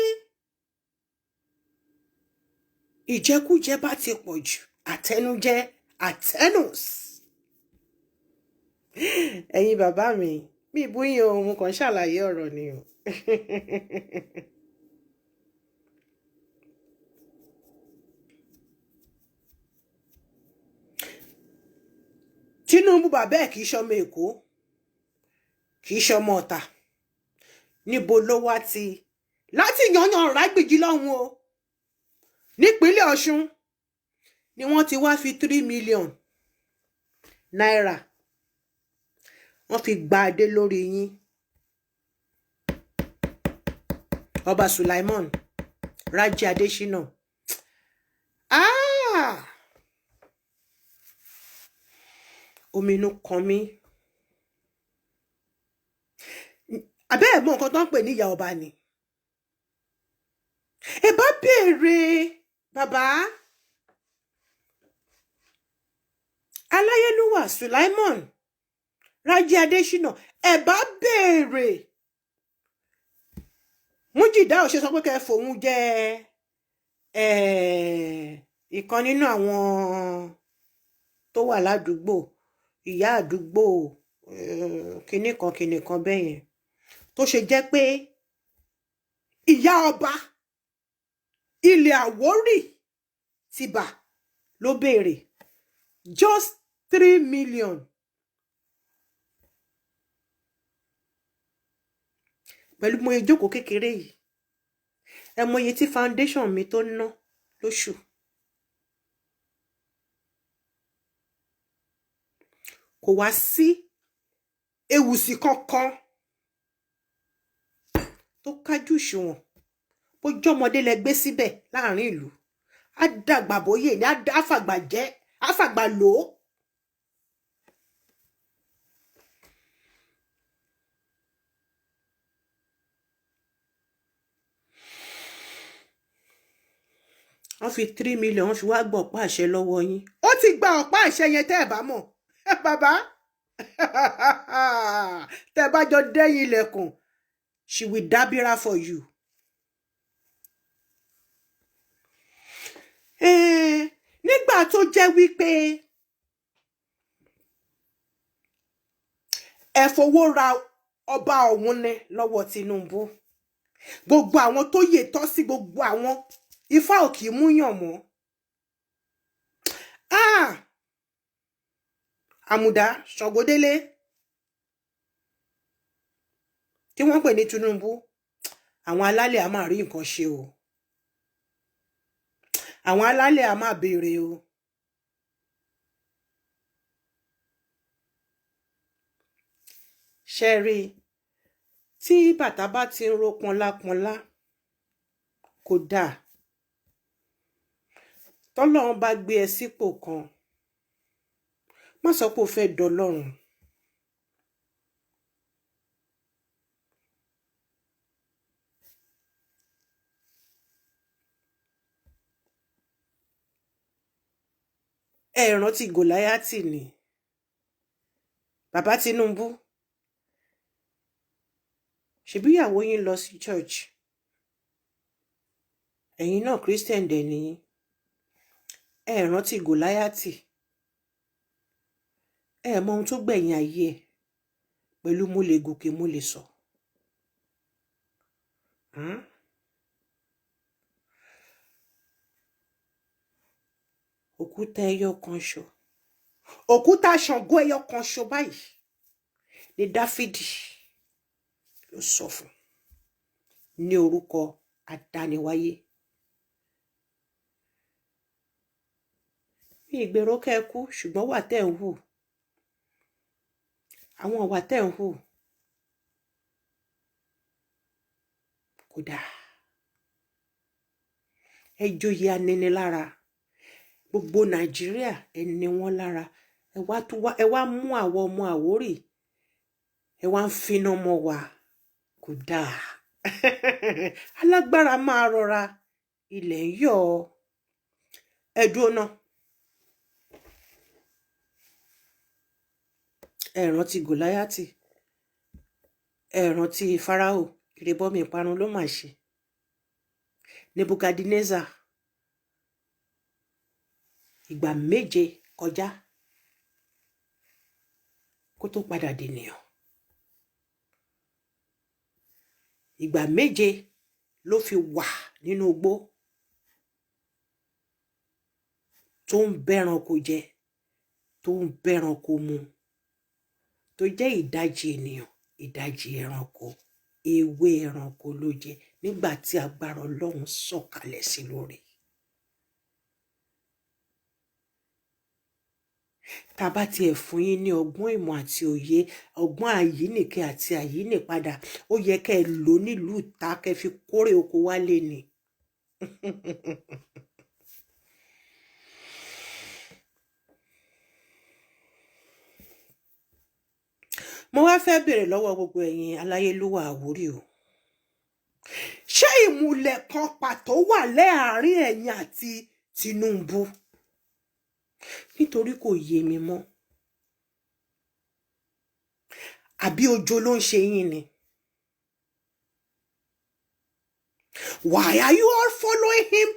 ìjẹkújẹ bá ti pọ̀ jù, àtẹnujẹ, àtẹnus. Ẹ̀yin bàbá mi búyìn ohun kan ṣàlàyé ọ̀rọ̀ ni o. Tinubu bàbá ẹ̀ kìí ṣọmọ Èkó, kìí ṣọmọ Ọ̀tà. Níbo ló wá ti láti yanyan Rágbìjí lọ́hùn o. Nípínlẹ̀ Ọ̀ṣun ni wọ́n ti wá fi 3 million naira wọ́n fi gba adé lórí yín. Ọba Sulaimon Raji Adésínà. omi inú kan mí. Àbẹ́ ẹ̀ mọ̀ nǹkan tó ń pè ní ìyá ọba ni. Ẹ bá béèrè bàbá Aláyélúwà Sulaimon Rájí Adéṣínà, ẹ bá béèrè Mújìdá ò ṣe sọ pé kẹ́ fòun jẹ ìkan nínú àwọn tó wà ládùúgbò, ìyá àdúgbò, kinní kan bẹ́ẹ̀ yẹn, tó ṣe jẹ́ pé ìyá ọba ilẹ̀ Àwórì tìbà ló béèrè just 3 million. Pẹ̀lú mo ìjókòó kékeré yìí, ẹ mọ iye tí foundation mi tó ná lóṣù. Kò wá sí ewùsì kankan tó kájú ìṣòwọ̀n. Bó jọmọdé lẹ gbé síbẹ̀ láàrin ìlú, á dàgbà bóyè ní àfàgbà jẹ́, àfàgbà lò ó. Wọ́n fi 3 million wọ́n fi wá gbọ́ ọ̀pá àṣẹ lọ́wọ́ yín. Ó ti gba ọ̀pá àṣẹ yẹn tẹ́ ẹ̀ bá mọ̀. Bàbá tẹ́ bá jọ dẹ́yìn ilẹ̀kùn, she will dábìrà for you. Nígbà tó jẹ́ wípé ẹ fowó ra ọba ọ̀hún ni lọ́wọ́ Tinubu, gbogbo àwọn tó yè tọ́ sí gbogbo àwọn Ifá ò kì í múyàn mọ́. Àmùdá Ṣàngódélé tí wọ́n pè ní Tinubu, àwọn alálẹ̀ a máa rí nǹkan ṣe o. Àwọn alálẹ̀ a máa béèrè o. Ṣé rí, tí bàtà bá ti ń ro pọnlápọnlá kò dáa. Tọ́lọ́run bá gbé ẹ sípò kan, má sọ pé o fẹ́ dọlọ́run. Ẹ rántí Gòláyátì ni bàbá Tinubu. Ṣebí ìyàwó yín lọ sí church, ẹ̀yin náà Christian dẹ̀ ni. Ẹ rántí Gòláyátì. Ẹ mọ ohun tó gbẹ̀yìn ayé ẹ̀ pẹ̀lú mo lè gòkè mo lè sọ. Òkúta ẹyọ kan ṣo, òkúta Ṣàngó ẹyọ kan ṣo báyìí ni Dáfídì ló sọ fún ní orúkọ adániwáyé. Mi ìgbèrò kẹ́ẹ̀kú, ṣùgbọ́n wà tẹ́ ń hù, àwọn wà tẹ́ ń hù kò dáa. Ẹ joyè aninilára, gbogbo Nàìjíríà ẹ ní wọn lára. Ẹ wá mú àwọn ọmọ Àwórì, ẹ wá ń finá mọ́ wa, kò dáa. Alágbára máa rọra, ilẹ̀ ń yọ̀. Ẹ dúró náà. Ẹ rántí Gòláyátì, ẹ rántí Fáráò, ìrìbọmi ìparun ló máa ṣe. Nebukadnezar, ìgbà 7 kọjá kó tó padà dènìyàn. Ìgbà 7 ló fi wà nínú igbó tó ń bẹ́ranko jẹ, tó ń bẹ́ranko mu, tó jẹ́ ìdajì ènìyàn, ìdajì ẹranko, ewé ẹranko ló jẹ nígbà tí agbára Ọlọ́run sọ̀kalẹ̀ sí lórí. Tá bá tiẹ̀ fún yín ní ọgbọ́n ìmọ̀ àti òye, ọgbọ́n àyíníkẹ́ àti àyínípadà, ó yẹ kẹ́ ẹ lò nílùú ta kẹ́ fi kórè oko wálé ni. mo wá fẹ́ béèrè lọ́wọ́ gbogbo ẹ̀yin aláyélúwà Àwórì o, ṣé ìmùlẹ̀ kan pàtó wà láàárín ẹ̀yin àti Tinubu? Nítorí kò yé mi mọ́, àbí ojo ló ń ṣe yín ni? Why are you all following him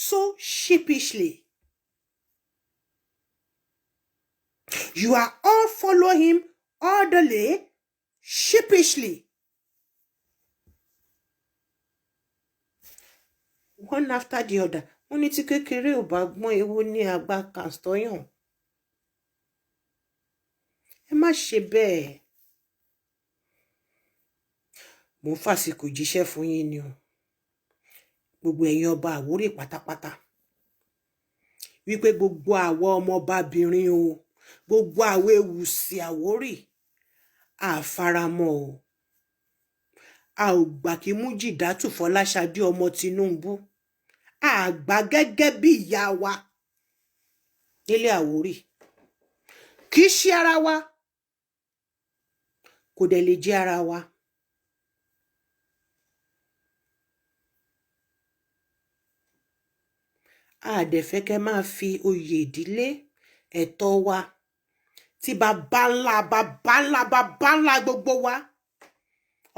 so sheepishly? You are all following him orderly, sheepishly. One after the other. Wọ́n ní tí kékeré ò bá gbọ́n ewu ní àgbà kàstọ́yàn. Ẹ má ṣe bẹ́ẹ̀. Mo ń fàsìkò jíṣẹ́ fún yín ni o. Gbogbo ẹ̀yin ọba Àwórì pátápátá. Wípé gbogbo àwọn ọmọbabìnrin o, gbogbo àwọn Ewùsì Àwórì, àfaramọ́ o. A ò gbà kí Mújìdátù Fọláṣadé ọmọ Tinubu àgbà gẹ́gẹ́ bí ìyá wa nílé Àwórì. Kì í ṣe ara wa, kò dẹ̀ lè jẹ́ ara wa. A dẹ̀ fẹ́ kẹ́ máa fi oyè ìdílé ẹ̀tọ́ wa tí bàbá ńlá gbogbo wa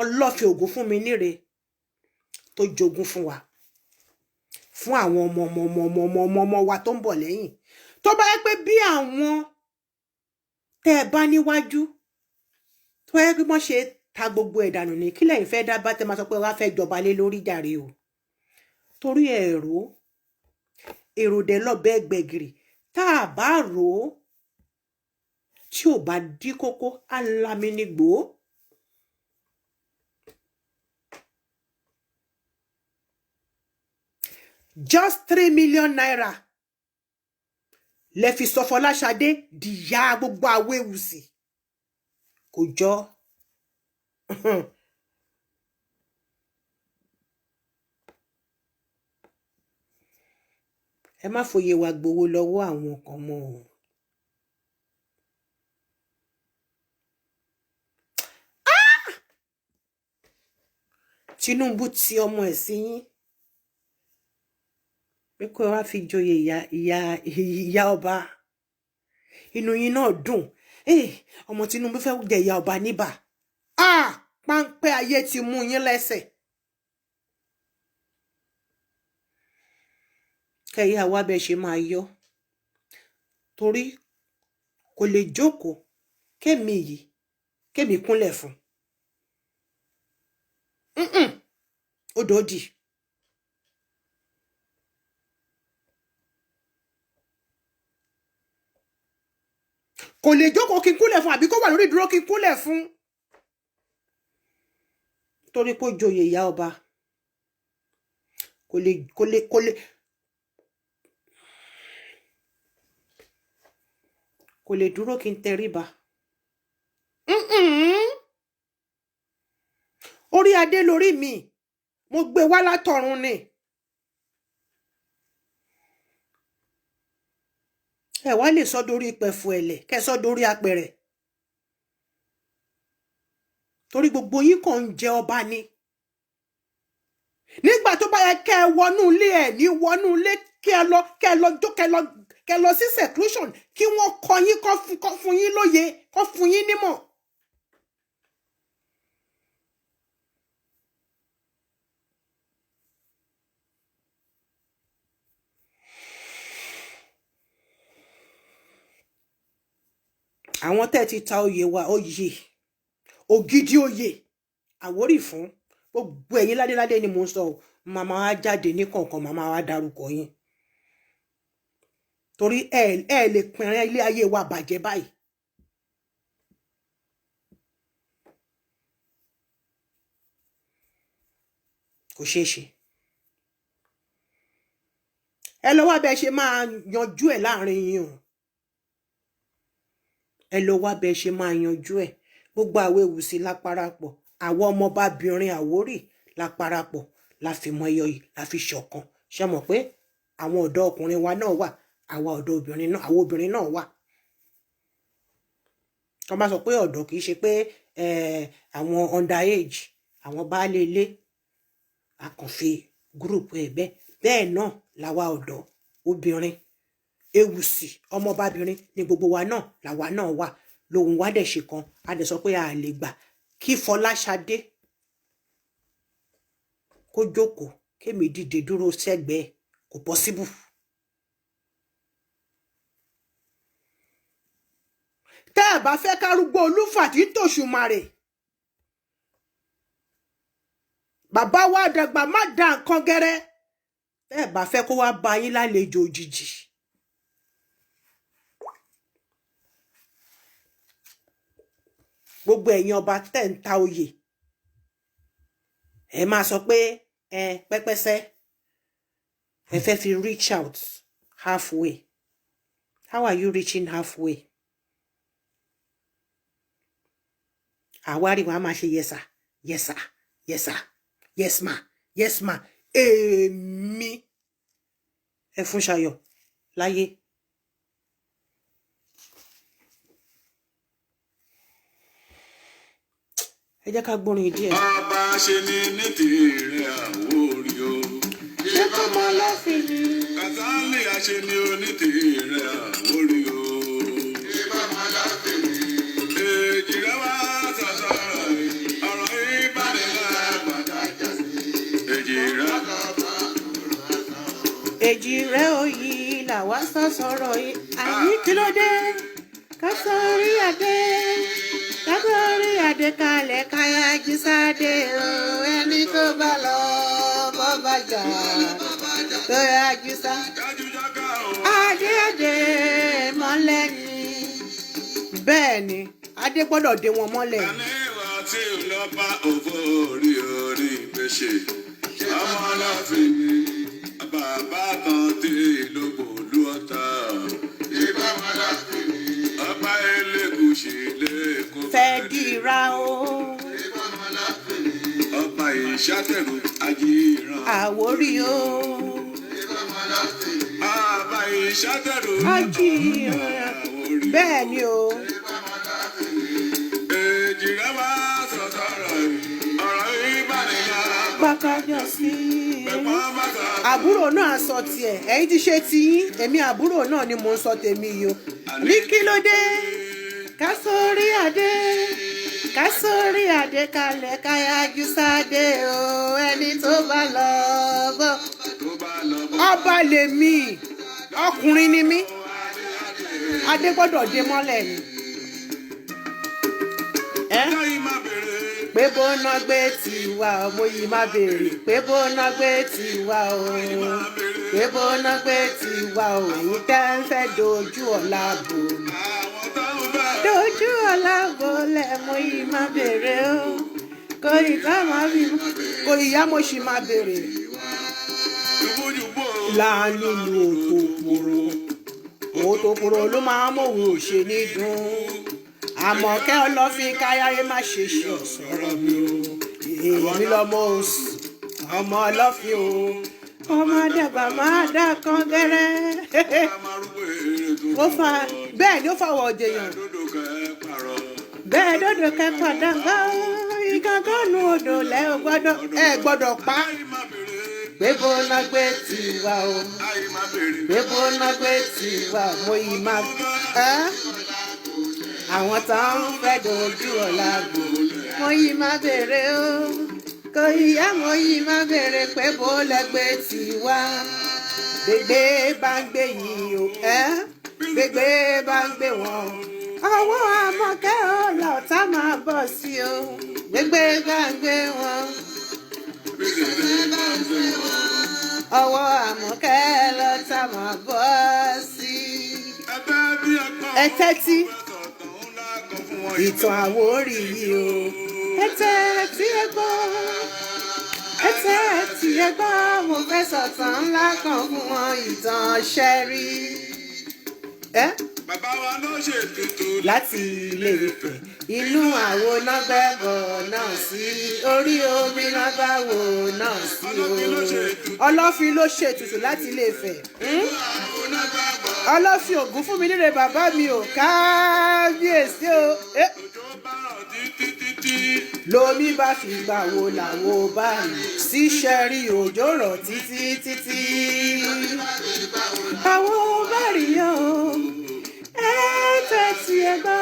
Ọlọ́fin Ògúnfúnmi níre tó jogún fún wa, fún àwọn ọmọ wa tó ń bọ̀ lẹ́yìn. Tó bá yẹ pé bí àwọn tẹ́ ẹ bá níwájú tó yẹ pé wọ́n ṣe ta gbogbo ẹ̀dànù ní kí lẹ́yìn fẹ́ dá bá tẹ́ máa sọ pé wá fẹ́ jọba lé lórí jàre o. Torí èrò dẹ̀ lọ́bẹ̀ gbẹ̀gìrì tá a bá rò ó tí ò bá dí kókó alámínigbò. Just 3 million naira lẹ fi sọ Fọláṣadé dìyá gbogbo àwọn Ewùsì. Kò jọ. Ẹ má fòye wa gbowó lọ́wọ́ àwọn kan mọ́ o. Tinubu ti ọmọ ẹ̀ sí yín pé kó wá fi joyè ìyá ọba. Inú yín náà dùn. Ọmọ Tinubu fẹ́ jẹ ìyá ọba níbà. Páńpẹ́ ayé ti mú yín lẹ́sẹ̀. Kẹ́yà wá bẹ́ẹ̀ ṣe máa yọ. Torí kò lè jókòó kémi kúnlẹ̀ fún. Ó dòdì. Kò lè jókòó kí n kúnlẹ̀ fún àbí kó wà lórí dúró kí n kúnlẹ̀ fún. Torí kó joyè ìyá ọba. Kò lè dúró kí n tẹríba. Orí adé lórí mi, mo gbé wá látọ̀run ni. Ẹ wá lè sọ dórí pẹ̀fù ẹ̀lẹ̀, kẹ́ sọ dórí apẹ̀rẹ̀. Torí gbogbo yín kàn ń jẹ ọba ni. Nígbà tó bá yẹ kẹ́ wọnú ilé ẹ̀ ní wọnú ilé kẹ́ lọ sí seclusion kí wọ́n kọ́ yín kọ́ fún yín lóye, kọ́ fún yín nímọ̀. Àwọn tẹ́ ti ta oyè wa oyè ògidì oyè Àwórì fún gbogbo ẹ̀yin ládéládé ni mo ń sọ màmá wa jáde ní kọ̀ọ̀kan màmá wa dárúkọ yín. Torí ẹ lè pìnrin ilé ayé wa bàjẹ́ báyìí. Kò ṣeé ṣe. Ẹ lọ wá bẹ́ẹ̀ ṣe máa yanjú ẹ̀ láàrin yín o. Ẹ lọ wá bẹ́ẹ̀ ṣe máa yanjú ẹ̀. Gbogbo àwọn Ewùsì la parapọ̀, àwọn ọmọbabìnrin Àwórì la parapọ̀, la fi mọ ẹyọ yìí, la fi ṣọ̀kan. Ṣé mọ̀ pé àwọn ọ̀dọ́ ọkùnrin wa náà wà, àwọn ọ̀dọ́ obìnrin náà, àwọn obìnrin náà wà. Wọ́n bá sọ pé ọ̀dọ́ kì í ṣe pé àwọn underage àwọn baálé ilé akànfi gúrùpù ẹ̀ bẹ́ẹ̀ náà làwa ọ̀dọ́ obìnrin ewùsì ọmọbabìnrin ní gbogbo wa náà làwa náà wà lòun wá dẹ̀ ṣe kan a dẹ̀ sọ pé a lè gbà kí Fọláṣadé kó jókòó kémi dìde dúró sẹ́gbẹ̀ẹ́ kò pọ́síbù. tẹ́ ẹ̀ bá fẹ́ kárúgbó olúfà tí tòṣùmarè bàbá wa dàgbà má da nǹkan gẹ́rẹ́ tẹ́ ẹ̀ bá fẹ́ kó wá bá yín lálejò òjijì. gbogbo ẹ̀yin ọba tẹ́ ń ta oyè ẹ máa sọ pé pẹ́pẹ́sẹ́ ẹ fẹ́ fi reach out halfway. How are you reaching halfway? àwárí wọn a máa ṣe yes sir, yes sir, yes sir, yes ma, yes ma. èmi ẹ fún Ṣayọ̀ láyé. ẹ jẹ́ ká gbórin díẹ̀. bàbá ṣe ní tèrè àwòrí o. ṣé kò mọ lọ́fìn ni. kàtàlì àṣẹ ní onítèrè àwòrí o. ṣé kò mọ lọ́fìn ni. èjì rẹ wá sọ̀sọ̀rọ̀ ọ̀rọ̀ ìbánilá pàtàkì. èjì rẹ. èjì rẹ òyì làwa sọ̀sọ̀rọ̀ yìí. àní kí ló dé ká sọ orí adé. Kábíyèrí Adékalẹ̀ káyájú sáde o, ẹni tó bá lọ bọ́ bá jà tó yájú sá. Adé mọ́lẹ̀ ni. Bẹ́ẹ̀ ni, Adé gbọ́dọ̀ dé wọn mọ́lẹ̀. Àníwá tí ò lọ bá òfò orí ìgbésẹ̀. Ọmọ ọlọ́fin ni bàbá kan tí ìlú bòlú ọ̀tá. Ìbá wọn láfin ni ọba Elégùṣì lẹ́kọ̀ọ́. Fẹ́ dìra o. Ọba Ìṣàtẹ̀rù Ajíran. Àwórí o. Ọba Ìṣàtẹ̀rù Ajíran. Bẹ́ẹ̀ ni o. èjì rẹ wá sọ̀tọ̀rọ̀ ọ̀rọ̀ ìbánilá. Bákájọ sí. Àbúrò náà sọ tiẹ̀, ẹ̀yin ti ṣe tiyín, èmi àbúrò náà ni mò ń sọ tèmi yìí o. Ní kí ló dé? Ká sórí adé, ká sórí Adékalẹ̀ káyájú sáde o, ẹni tó bá lọ bọ̀. Ọba lèmi, ọkùnrin ni mí, Adé gbọ́dọ̀ dé mọ́lẹ̀ ni. Pé bóná gbé tiwa o, mo yìí má béèrè. Pé bóná gbé tiwa o, pé bóná gbé tiwa o, èyí tẹ́ ń fẹ́ dojú ọ̀la bò mí. Dojú ọ̀la bò lẹ̀, mo yìí má béèrè o. Kò ìta máa bí kò ìyá mo sì má béèrè. Láàánú lu òtòpòrò, òtòpòrò ló máa ń mọ̀wé òṣè ní dùn. Àmọ̀kẹ́ Ọlọ́fin káyáyé má ṣe ṣe ọ̀sọ̀rọ̀ mi o. Èmi lọmọ òsì, ọmọ Ọlọ́fin o. Ọmọ dàgbà máa dá kan gẹ́rẹ́. Bẹ́ẹ̀ ni ó fàwọ̀ ọ̀jẹ̀yàn. Bẹ́ẹ̀ dòdò kẹ́kọ̀ọ́ dàgbà ìgàngánú odò lẹ́ ò gbọ́dọ̀ pa. Pé bóná gbé tiwa o. Pé bóná gbé tiwa mo yìí máa àwọn tó ń fẹ́ dojú ọ̀la bò mo yìí má béèrè o. Kò ìyá mo yìí má béèrè pé bó lẹ́gbẹ́ tiwa. Gbègbè bá ń gbé yìí o. Gbègbè bá ń gbé wọn. Ọwọ́ Àmọ̀kẹ́ ọlọ́ta máa bọ̀ sí o. Gbègbè bá ń gbé wọn. Ọwọ́ Àmọ̀kẹ́ ọlọ́ta máa bọ̀ sí. Ẹ tẹ́tí ìtàn Àwórì yìí o. Ẹ tẹ́tí ẹ gbọ́. Ẹ tẹ́tí ẹ gbọ́. Mo fẹ́ sọ̀tàn ńlá kan fún wọn, ìtàn ṣẹ́rí. Bàbá wa náà ṣètùtù láti Ilé Ifẹ̀. Inú àwo náà gbẹ́bọ̀ náà sí. Orí omi náà bá wò náà sí o. Ọlọ́fin ló ṣètùtù láti Ilé Ifẹ̀. Ọlọ́fin Ògún fún mi níre bàbá mi o. Kábíyèsí o. Lomi bá fi gbà wo làwo bá mi. Sí ṣẹ́rí òjò rọ̀ títí títí. Àwọn bá rí o. Ẹ tẹ́tí ẹ gbọ́.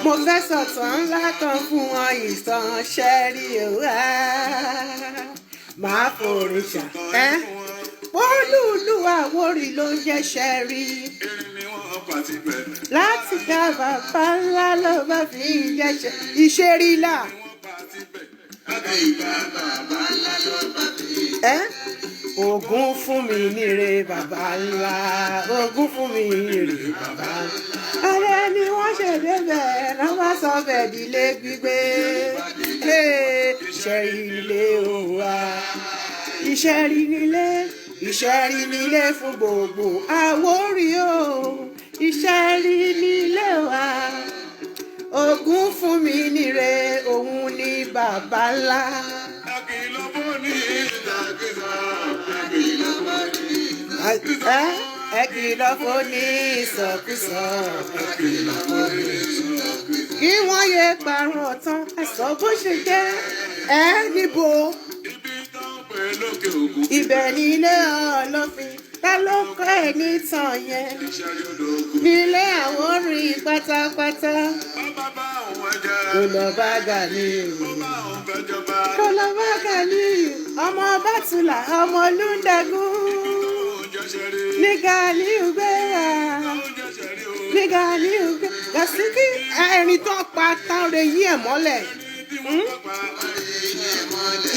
Mo fẹ́ sọ̀tàn ńlá kan fún wọn ìtàn ṣẹ́rí òwá. Màá forin ṣà. Olúlu Àwórì ló ń jẹ́ ṣẹ́rí. Láti ká bàbá ńlá ló bá fi ń jẹ́ ìṣerí là. Ògún fún mi níre bàbá ńlá. Ògún fún mi níre bàbá ńlá. Alẹ́ ni wọ́n ṣe débẹ̀ náà wá sọ bẹ́ẹ̀ dílé gbígbé. Ṣẹ́rí ilé òwà. Ìṣẹ́rí nílé fún gbogbo Àwórì o. Ìṣẹ́rí nílé wa. Ògún fún mi níre òun ni bàbá ńlá. Ẹ kìlọ̀ fún ní ìsọkúsọ. Kí wọ́n yé parun ọ̀tán ẹ̀sọ́ bó ṣe jẹ́ níbo. Ibẹ̀ nílé Ọlọ́fin ta ló kọ́ ẹ nítàn yẹn. Nílé Àwórì pátápátá. Kò lọ bá Gàníyù. Ọmọ Bátùlà ọmọ Olúndẹ̀gún. Ní Gàníyù gbéra. Gàsíkí ẹni tó pa táwọn yí ẹ̀ mọ́lẹ̀.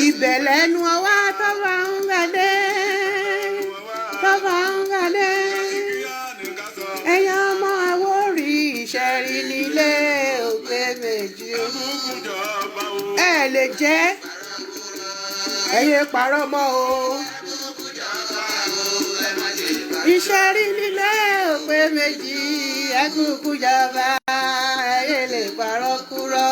Ibẹ̀ lẹ́nu ọwá tó bá ń gbàdé. Ẹ̀yin ọmọ Àwórì ìṣẹ́rí nílé òpè méjì. Ẹ lè jẹ́ ẹ̀yin parọ́ mọ́ o. Ìṣẹ́rí nílé òpè méjì. Ẹkùnkùn jọba ẹ̀yin lè parọ́ kúrọ́.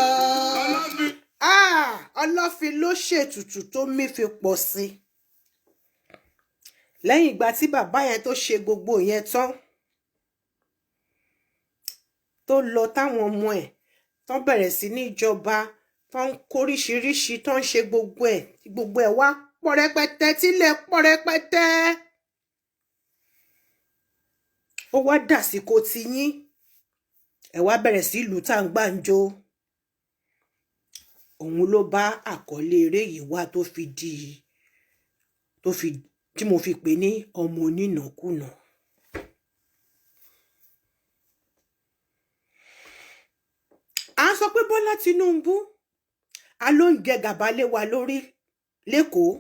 Ọlọ́fin ló ṣètùtù tó mí fi pọ̀ sí. Lẹ́yìn ìgbà tí bàbá yẹn tó ṣe gbogbo yẹn tán, tó lọ táwọn ọmọ ẹ̀ tán bẹ̀rẹ̀ sí ní ìjọba, tán ń kóríṣiríṣi, tán ń ṣe gbogbo ẹ̀ wá pọ̀ rẹpẹtẹ, tílẹ̀ pọ̀ rẹpẹtẹ. Ó wá dàsìkò ti yín, ẹ wá bẹ̀rẹ̀ sí ìlú tá ń gbàǹjo. Òun ló bá àkọlé eré yìí wá tí mo fi pè ní ọmọ onínàkúnà. À ń sọ pé Bọ́lá Tinubu ló ń jẹ gàba lé wa lórí lÉkòó.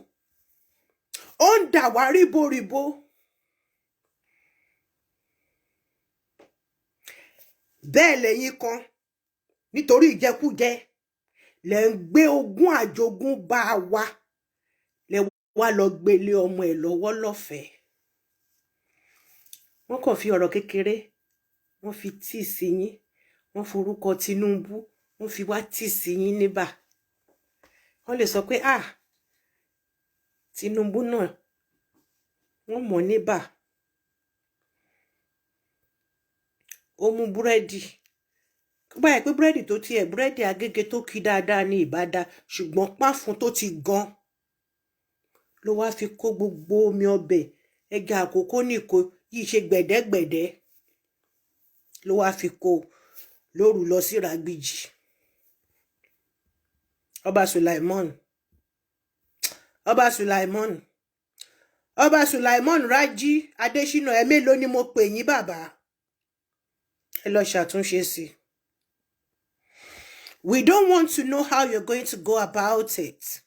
Ó ń dà wá ríboríbo. Bẹ́ẹ̀ lẹ́yìn kan nítorí ìjẹkújẹ lẹ ń gbé ogún àjogún bá wa lẹ wá lọ gbélé ọmọ ẹ̀ lọ́wọ́ lọ́fẹ̀ẹ́. Wọ́n kàn fi ọ̀rọ̀ kékeré wọ́n fi tí sí yín, wọ́n forúkọ Tinubu wọ́n fi wá tí sí yín níbà. Wọ́n lè sọ pé Tinubu náà wọ́n mọ̀ níbà. Ó mú búrẹ́dì. Báyìí pé búrẹ́dì tó tiẹ̀ búrẹ́dì Agége tó kí dáadáa ní ìbádá, ṣùgbọ́n páfún tó ti gan ló wá fi kó gbogbo omi ọbẹ̀ ẹja àkókò nìkó yìí ṣe gbẹ̀dẹ́gbẹ̀dẹ́ ló wá fi kó lóru lọ sí Ìràgbìjì. Ọba Sulaimon Rájí Adéṣínà, ẹ mélòó ni mo pè yín bàbá? Ẹ lọ ṣàtúnṣe sí. We don't want to know how you're going to go about it.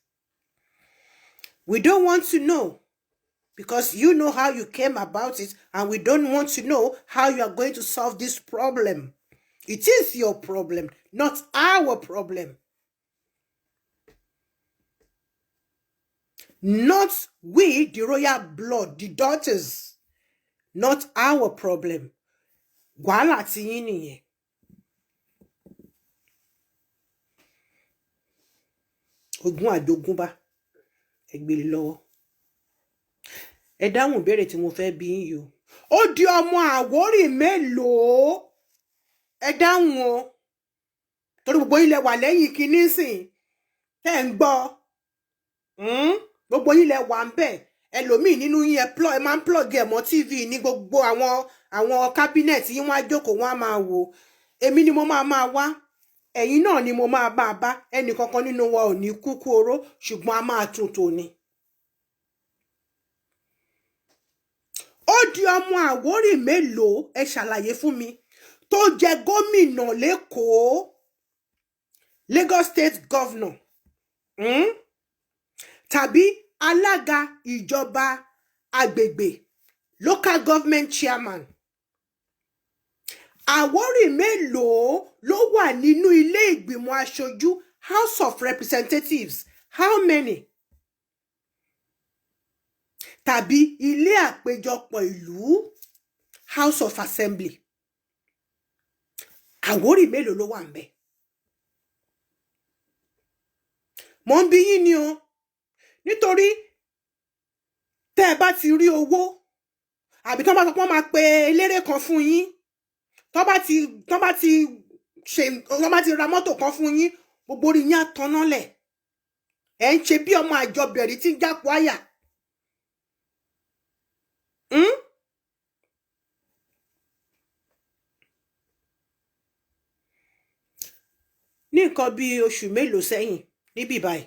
We don't want to know because you know how you came about it, and we don't want to know how you are going to solve this problem. It is your problem, not our problem. Not we, the royal blood, the daughters. Not our problem. Wàhálà tí yín nìyẹn. Ogún àjogúnbá ẹ gbélé lọ́wọ́. Ẹ dáhùn ìbéèrè tí mo fẹ́ bi yín yìí o. Ó di ọmọ Àwórì mélòó? Ẹ dáhùn o. torí gbogbo yín lẹ wà lẹ́yìn kinní sìn tẹ́ ń gbọ́ gbogbo yín lẹ wà ń bẹ̀ ẹlòmíì nínú yín ẹ máa ń plug ẹ̀ mọ́ tv ní gbogbo àwọn cabinet yín wọ́n á jókòó wọ́n á máa wò èmi ni mo máa wá ẹ̀yin náà ni mo máa bá ẹnì kankan nínú wa ò ní kúkú oró ṣùgbọ́n a máa tún tò ní. ó di ọmọ Àwórì mélòó ẹ ṣàlàyé fún mi tó jẹ gómìnà lẹ́kọ̀ọ́ Lagos State Governor tàbí alága ìjọba agbègbè local government chairman. Àwórì mélòó ló wà nínú ilé ìgbìmọ̀ aṣojú House of Representatives? How many? Tàbí ilé àpéjọpọ̀ ìlú House of Assembly. Àwórì mélòó ló wà ńbẹ̀? Mo ń bi yín ni o nítorí tẹ́ ẹ bá ti rí owó àbí tán bá sọ pé wọ́n máa pe eléré kan fún yín tán bá ti ra mọ́tò kan fún yín gbogbo orí yín á tanná lẹ̀ ẹ̀ ń ṣe bí ọmọ àjọbẹ̀rí tí ń jápọ̀ àyà. Ní nǹkan bí oṣù mélòó sẹ́yìn níbí báyìí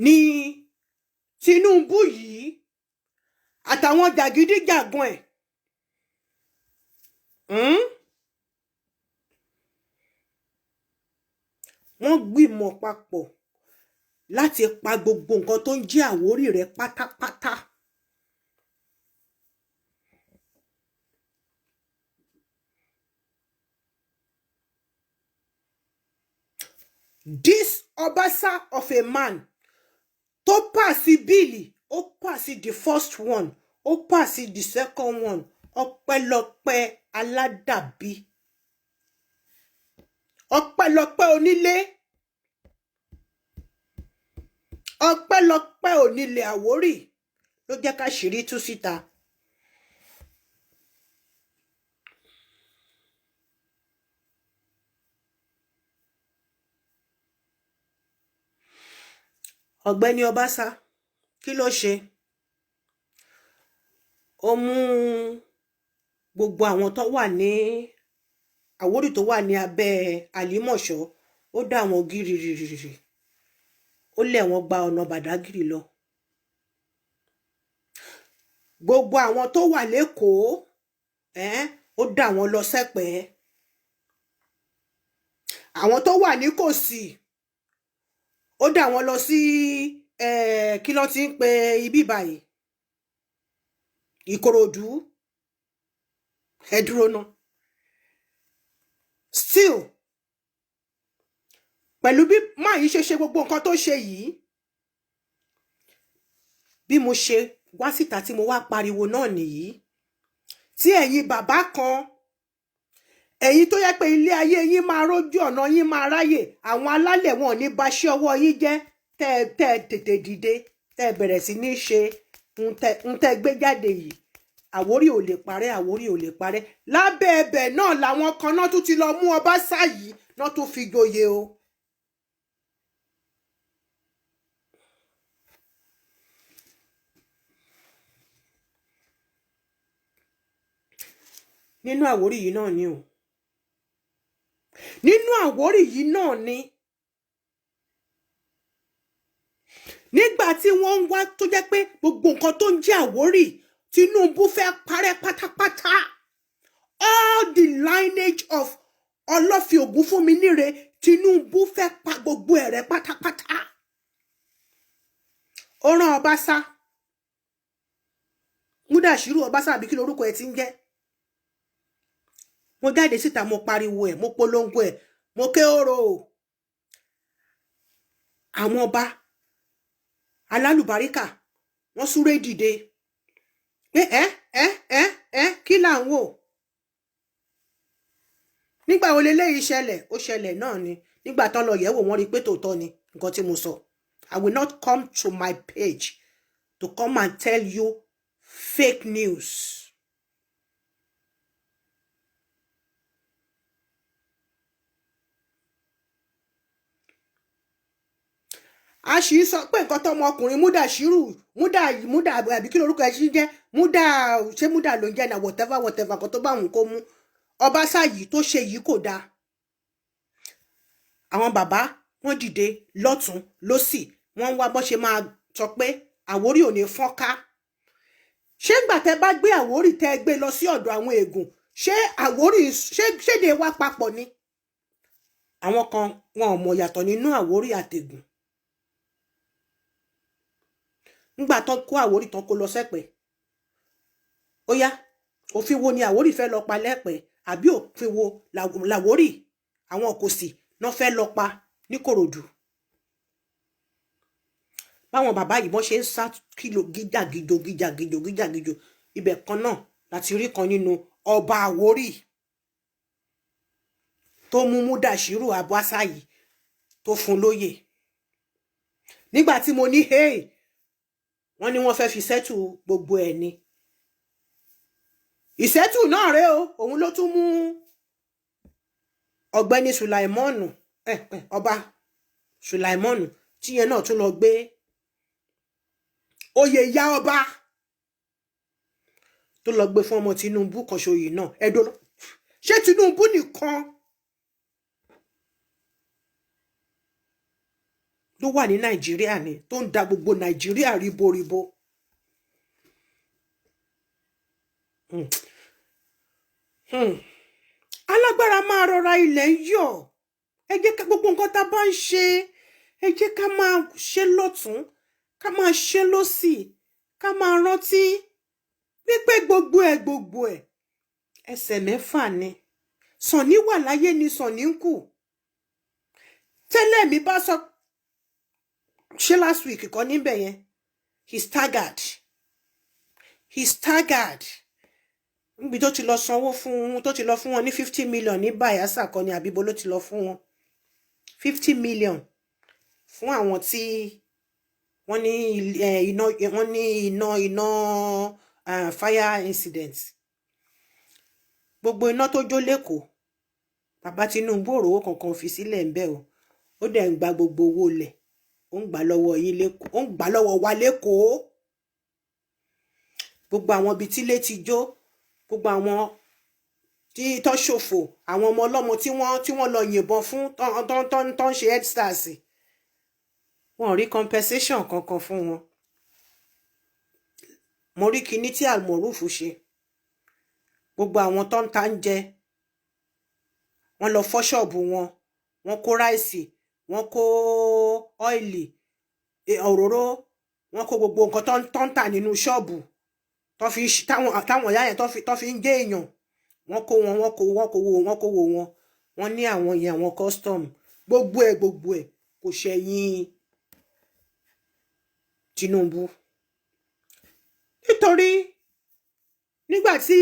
ní Tinubu yìí àtàwọn jàgídíjàgan wọ́n gbìmọ̀ papọ̀ láti pa gbogbo nǹkan tó ń jẹ́ Àwórì rẹ̀ pátápátá. This Obasa of a man tó pàṣẹ bíìlì ó pàṣẹ the first one ó pàṣẹ the second one ọpẹ́lọpẹ́ aládàbí ọpẹ́lọpẹ́ onílé ọpẹ́lọpẹ́ onílé Àwórì ló jẹ́ ká ṣírí tú síta. Ọ̀gbẹ́ni Obasa kí ló ṣe? Ó mú gbogbo àwọn tó wà ní Àwórì tó wà ní abẹ́ Àlímọ̀ṣọ́ ó dá wọn gírírírírí ó lẹ̀ wọ́n gba ọ̀nà Bàdágìrì lọ. Gbogbo àwọn tó wà lÉkòó ó dá wọn lọ sẹ́pẹ́. Àwọn tó wà ní Kòsì ó dá wọn lọ sí kí ló ti ń pe ibi báyìí Ìkòròdú. Ẹ dúró ná. Still pẹ̀lú bí máa yìí ṣe gbogbo nǹkan tó ṣe yìí bí mo ṣe wá síta tí mo wá pariwo náà nìyí tí ẹ̀yin bàbá kan ẹ̀yin tó yẹ pé ilé ayé yín máa rójú ọ̀nà yín máa ráyè àwọn alálẹ̀ wọn ò ní bá ṣe ọwọ́ yín jẹ́ tẹ́ tètè dìde tẹ́ bẹ̀rẹ̀ sí ní ṣe ń tẹ́ gbé jáde yìí. Àwórì ò lè parẹ́ Àwórì ò lè parẹ́. Lábẹ́ ẹbẹ̀ náà làwọn kan náà tún ti lọ mú Obasa yìí náà tún fi joyè o. Nínú Àwórì yìí náà ni o. Nínú Àwórì yìí náà ni. Nígbà tí wọ́n ń wá tó jẹ́ pé gbogbo nǹkan tó ń jẹ́ Àwórì Tinubu fẹ́ parẹ́ pátápátá. All the lineage of Ọlọ́fin Ògúnfúnminíre Tinubu fẹ́ pa gbogbo ẹ̀rẹ́ pátápátá. Ó rán Obasa. Múdàṣírù Obasa àbí kí lorúkọ ẹ̀ ti ń jẹ́. Mo jáde síta mo pariwo ẹ̀ mo polongo ẹ̀ mo ké oró. Àwọn ọba alálùbáríkà wọ́n súré dìde. Kí là ń wò? Nígbà wo leléyìí ṣẹlẹ̀? Ó ṣẹlẹ̀ náà ni. Nígbà tán lọ yẹ̀wò wọ́n rí pé tòótọ́ ni nǹkan tí mo sọ. I will not come to my page to come and tell you fake news. a sì sọ pé nǹkan tọmọkùnrin múdà àbí kí lorúkọ ẹ ṣì jẹ́ ṣé múdà ló ń jẹ́ náà whatever kan tó bá òun kó mú Ọbaṣá yìí tó ṣe yìí kò dáa. Àwọn bàbá wọ́n dìde lọ́tún lósì wọ́n wá bó ṣe máa sọ pé Àwórì ò ní fọ́nká. Ṣé ńgbà tẹ́ bá gbé Àwórì tẹ́ gbé lọ sí ọ̀dọ̀ àwọn Ègùn ṣé Àwórì ṣéde wá papọ̀ ni? Àwọn kan wọn ò mọ̀ yàtọ̀ nínú Àwórì àtẹ̀gùn. Ńgbà tán kó Àwórì tán kó lọ sẹ́pẹ̀. Ó yá òfin wo ni Àwórì fẹ́ lọ pa lẹ́pẹ̀ àbí òfin wo l'Àwórì àwọn Òkòsì náà fẹ́ lọ pa ní Kòròdú? Báwọn bàbá yìí bọ́n ṣe ń sá kìlò gíjàgíjò ibẹ̀ kan náà láti rí kan nínú ọba Àwórì tó mú Múdàṣírù Ọbaṣá yìí tó fún lóyè. Nígbà tí mo ní hey wọ́n ní wọ́n fẹ́ fi sẹ́tù gbogbo ẹ̀ ni. Ìsẹ́tù náà rèé o, òun ló tún mú ọ̀gbẹ́ni Sùlàìmọ́nù ọba Sùlàìmọ́nù tíyẹn náà tún lọ gbé oyè ìyá ọba tó lọ gbé fún ọmọ Tinubu kan ṣoyè náà. Ẹ̀dọ́ ṣé Tinubu nìkan ló wà ní Nàìjíríà ni tó ń da gbogbo Nàìjíríà ríboríbo? Alágbára máa rọra ilẹ̀ yọ̀. Ẹ jẹ́ ká gbogbo nǹkan tá a bá ń ṣe ẹ jẹ́ ká máa ṣe lọ́tún ká máa ṣe lọ́sì ká máa rántí wípé gbogbo ẹ̀ ẹsẹ̀ mẹ́fà ni. Sànní wà láyé ni Sànní ń kù. Tẹ́lẹ̀ mi bá sọ ṣé last week kọ́ níbẹ̀ yẹn he's staggered níbi tó ti lọ sanwó fún tó ti lọ fún wọn ní 50 million ní Bayelsa kan ní àbíbo ló ti lọ fún wọn 50 million fún àwọn tí wọ́n ní iná fire incident. Gbogbo iná tó jó lẹ́kọ̀ọ́ bàbá Tinubu òrówó kankan fi sílẹ̀ ń bẹ̀ o. Ó dẹ̀ ń gba gbogbo owó lẹ̀ ó ń gbà lọ́wọ́ yín lẹ́kọ̀ọ́ ó ń gbà lọ́wọ́ wa lẹ́kọ̀ọ́. Gbogbo àwọn ibi tí ilé ti jó gbogbo àwọn tí tó ṣòfò àwọn ọmọ ọlọ́mọ tí wọ́n lọ yìnbọn fún tó ń ṣe headstars wọn ò rí compensation kankan fún wọn. Mo rí kinní tí Almoruf ṣe gbogbo àwọn tó ń ta ń jẹ wọ́n lọ fọ́ ṣọ́ọ̀bù wọn wọ́n kó ráìsì wọ́n kó ọ́ìlì òróró wọ́n kó gbogbo nǹkan tó ń tà nínú ṣọ́ọ̀bù táwọn ìyá yẹn tó fi ń jẹ èèyàn wọ́n kó wọn wọ́n ní àwọn yẹn àwọn custom gbogbo ẹ̀ kò ṣẹ̀yìn Tinubu. Nítorí nígbà tí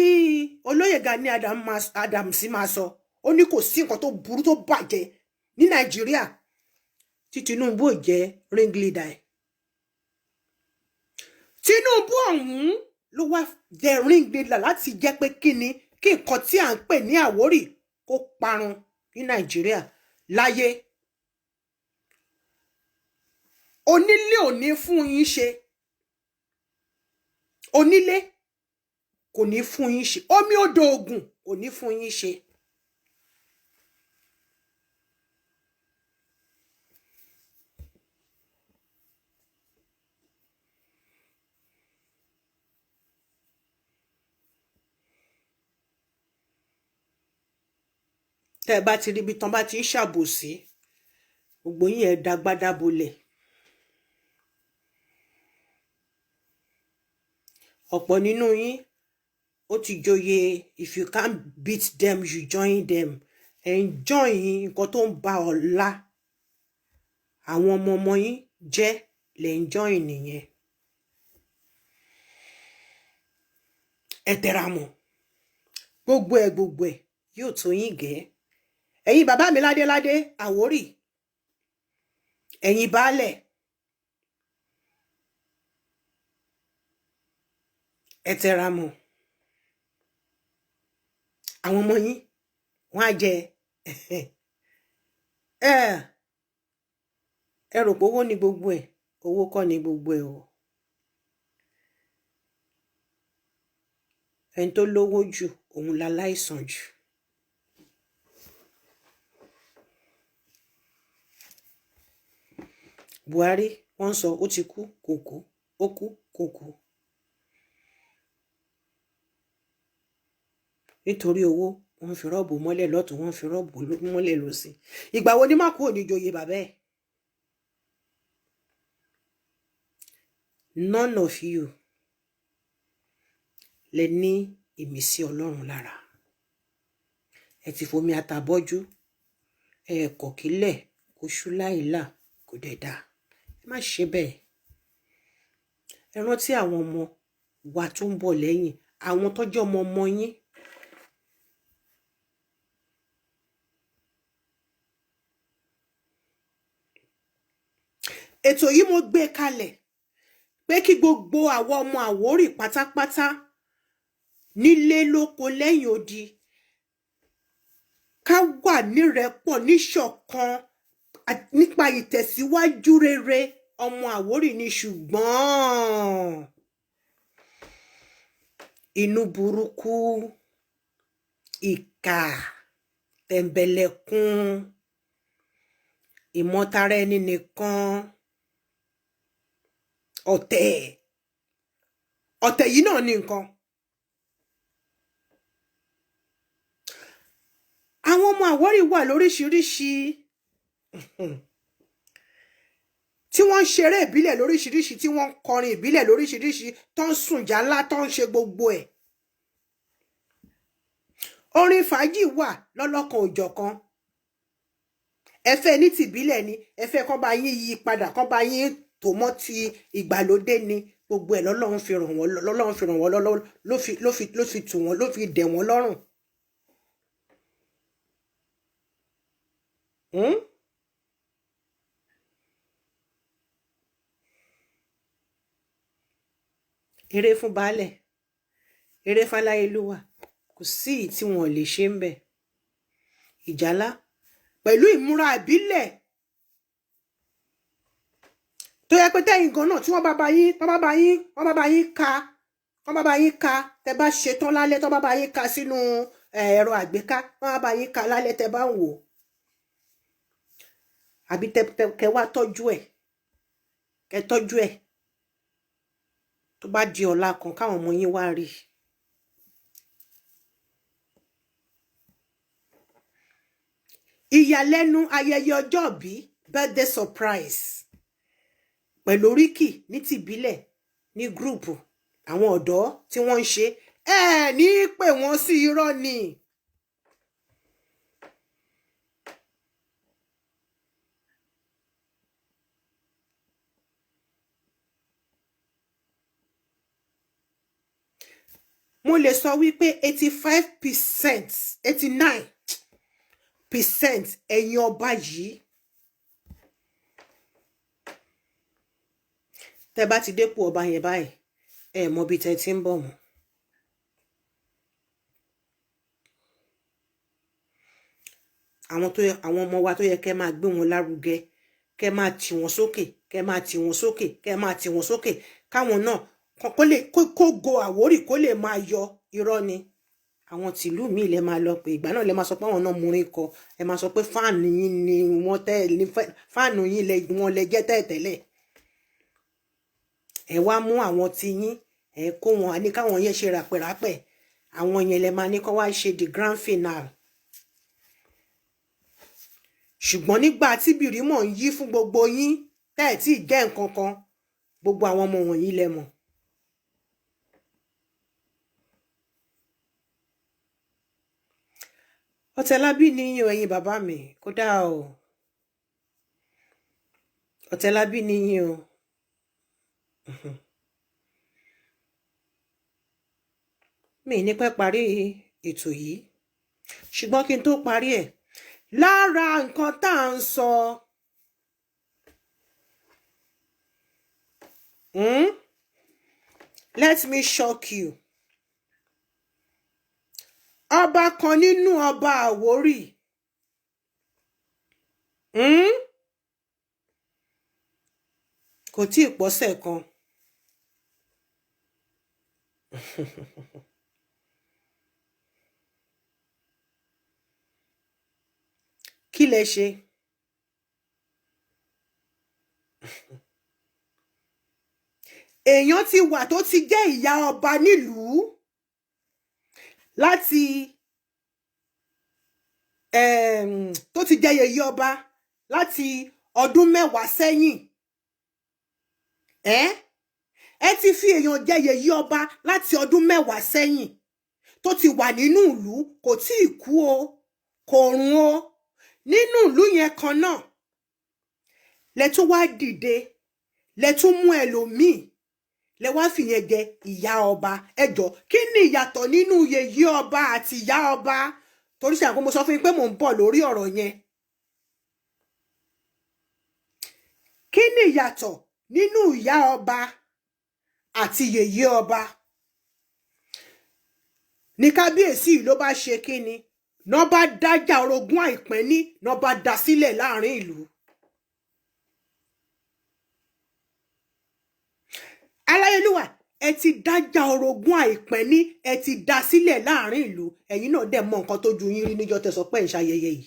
olóyè Gani Adams máa sọ ó ní kò sí nǹkan tó burú tó bàjẹ́ ní Nàìjíríà tí Tinubu ò jẹ́ ring leader ẹ̀. Tinubu ọ̀hún ló wá jẹ́ ring leader láti jẹ́ pé kí nǹkan tí à ń pè ní Àwórì kó parun ní Nàìjíríà láyé. Onílé ò ní fún yín ṣe. Onílé kò ní fún yín ṣe. Omi odò Ògùn kò ní fún yín ṣe. Tẹ́ bá ti rí ibi tán bá ti ń ṣàbòsí gbogbo yín ẹ dágbádá bolẹ̀. Ọ̀pọ̀ nínú yín ó ti joyè if you can't beat them you join them. Enjoy nǹkan tó ń ba ọ̀la àwọn ọmọ yín jẹ́ lè enjoy nìyẹn. Ẹ tẹra mọ́ gbogbo ẹ̀ yóò tó yín gẹ́. Ẹ̀yin bàbá mi ládéládé Àwórì ẹ̀yin baálẹ̀ ẹ tẹra mọ́ àwọn ọmọ yín wọ́n á jẹ ẹ rò pé owó ni gbogbo ẹ̀, owó kọ́ ni gbogbo ẹ̀ o. Ẹni tó lówó jù òun láláìsàn jù. Buhari wọ́n sọ ó ti kú kò kú, ó kú kò kú. Nítorí owó wọ́n fi rọ́ọ̀bù mọ́lẹ̀ lọ́tún, wọ́n fi rọ́ọ̀bù mọ́lẹ̀ lósì. Ìgbà wo ni má kú òní joyè bàbá ẹ̀? None of you lè ní ìmísí Ọlọ́run lára. Ẹ ti fomi àtàbọ́jú, ẹ kọ̀ kílẹ̀ kó ṣú láìlà kò dẹ̀ dá. Ẹ má ṣe bẹ́ẹ̀. Ẹ rántí àwọn ọmọ wa tó ń bọ̀ lẹ́yìn, àwọn tọ́jú ọmọ ọmọ yín. Ètò yìí mo gbé kalẹ̀ pé kí gbogbo àwọn ọmọ Àwórì pátápátá nílé lóko lẹ́yìn odi ká wà nírẹ́pọ̀ níṣọ̀kan nípa ìtẹ̀síwájú rere ọmọ Àwórì ni, ṣùgbọ́n inú burúkú, ìkà, tẹ̀mbẹ̀lẹ̀kun, ìmọ̀tara ẹni nìkan, ọ̀tẹ̀ yìí náà ní nǹkan. Àwọn ọmọ Àwórì wà lóríṣiríṣi tí wọ́n ń ṣeré ìbílẹ̀ lóríṣiríṣi, tí wọ́n ń kọrin ìbílẹ̀ lóríṣiríṣi, tó ń sùn jálá, tó ń ṣe gbogbo ẹ̀. Orin fàájì wà lọ́lọ́kan òjọ̀kan. Ẹ fẹ́ ní tìbílẹ̀ ni, ẹ fẹ́ kán bá yín yí padà, kán bá yín tò mọ́ ti ìgbàlódé ni, gbogbo ẹ̀ lọ́lọ́run fi ràn wọ́n ló fi tù wọ́n, ló fi dẹ̀ wọ́n lọ́rùn. Eré fún baálẹ̀, eré fáláyélúwà, kò sí tí wọn lè ṣe ń bẹ̀. Ìjálá pẹ̀lú ìmúra ìbílẹ̀ tó yẹ pé tẹ́yìn gan náà tí wọ́n bá bá yín ka tẹ́ bá ṣe tán lálẹ́, tó bá bá yín ka sínú ẹ̀rọ àgbéká, wọ́n bá yín ka lálẹ́ tẹ́ bá ń wò. Àbí kẹ́ wá tọ́jú ẹ̀, kẹ́ tọ́jú ẹ̀ tó bá di ọ̀la kan káwọn ọmọ yín wá rí. Ìyàlẹ́nu ayẹyẹ ọjọ́bí, birthday surprise pẹ̀lú oríkì ní tìbílẹ̀ ní gúrùpù àwọn ọ̀dọ́ tí wọ́n ń ṣe, ẹ ní pé wọ́n sí irọ́ ni. Mo lè sọ wípé 85%, 89% ẹ̀yin ọba yìí tẹ́ bá ti dépò ọba yẹn báyìí, ẹ mọ̀ bí tẹ́ ti ń bọ̀ mọ́. Àwọn ọmọ wa tó yẹ kẹ́ máa gbé wọn lárugẹ, kẹ́ máa tì wọ́n sókè, kẹ́ máa tì wọ́n sókè, kẹ́ máa tì wọ́n sókè, káwọn náà kó go Àwórì kó lè máa yọ, irọ́ ni. Àwọn tìlú míì lẹ máa lọ pé ìgbà náà lẹ máa sọ pé àwọn náà múrin kọ, ẹ máa sọ pé fáànù yín ni wọ́n fáànù yín wọ́n lẹ jẹ́ tẹ́lẹ̀. Ẹ wá mú àwọn tí yín, ẹ kó wọn, ní káwọn yẹn ṣe ràpẹ̀rápẹ̀, àwọn yẹn lẹ máa ní kó wá ṣe the grand finale. Ṣùgbọ́n nígbà tí bìrìmọ̀ ń yí fún gbogbo yín tẹ́ ẹ̀ tí ì jẹ́ nǹkan kan, gbogbo àwọn ọmọ wọ̀nyí lẹ mọ̀. Ọ̀tẹ̀lábí ni yín o, ẹ̀yin bàbá mi, kódà o. Ọ̀tẹ̀lábí ni yín o. Mi ní pẹ́ parí ètò yìí, ṣùgbọ́n kí n tó parí ẹ̀, lára nǹkan tá à ń sọ let me shock you. Ọba kan nínú ọba Àwórì kò tí ì pọ́sẹ̀ kan. Kí lẹ ṣe? Èèyàn ti wà tó ti jẹ́ ìyá ọba nílùú láti tó ti jẹ́ yèyé ọba láti ọdún 10 sẹ́yìn. Ẹ ti fi èèyàn jẹ́ yèyé ọba láti ọdún 10 sẹ́yìn tó ti wà nínú ìlú, kò tí ì kú o, kò run o. Nínú ìlú yẹn kan náà lẹ tún wá dìde, lẹ tún mú ẹlòmíì, lẹ wá fìyẹn jẹ ìyá ọba. Ẹ jọ̀ọ́, kí ni ìyàtọ̀ nínú yèyé ọba àti ìyá ọba? Torí ṣe àkókò mo sọ fún yín pé mò ń bọ̀ lórí ọ̀rọ̀ yẹn. Kí ni ìyàtọ̀ nínú ìyá ọba àti yèyé ọba? Ní kábíyèsí ló bá ṣe kí ni? Ná bá dájà orogún àìpẹ́ ní, ná bá dá sílẹ̀ láàrin ìlú. Aláyélúwà, ẹ ti dájà orogún àìpẹ́ ní, ẹ ti dá sílẹ̀ láàrin ìlú. Ẹ̀yin náà dẹ̀ mọ nǹkan tó ju yín rí níjọ́ tẹ́ sọ pé ń ṣayẹyẹ yìí.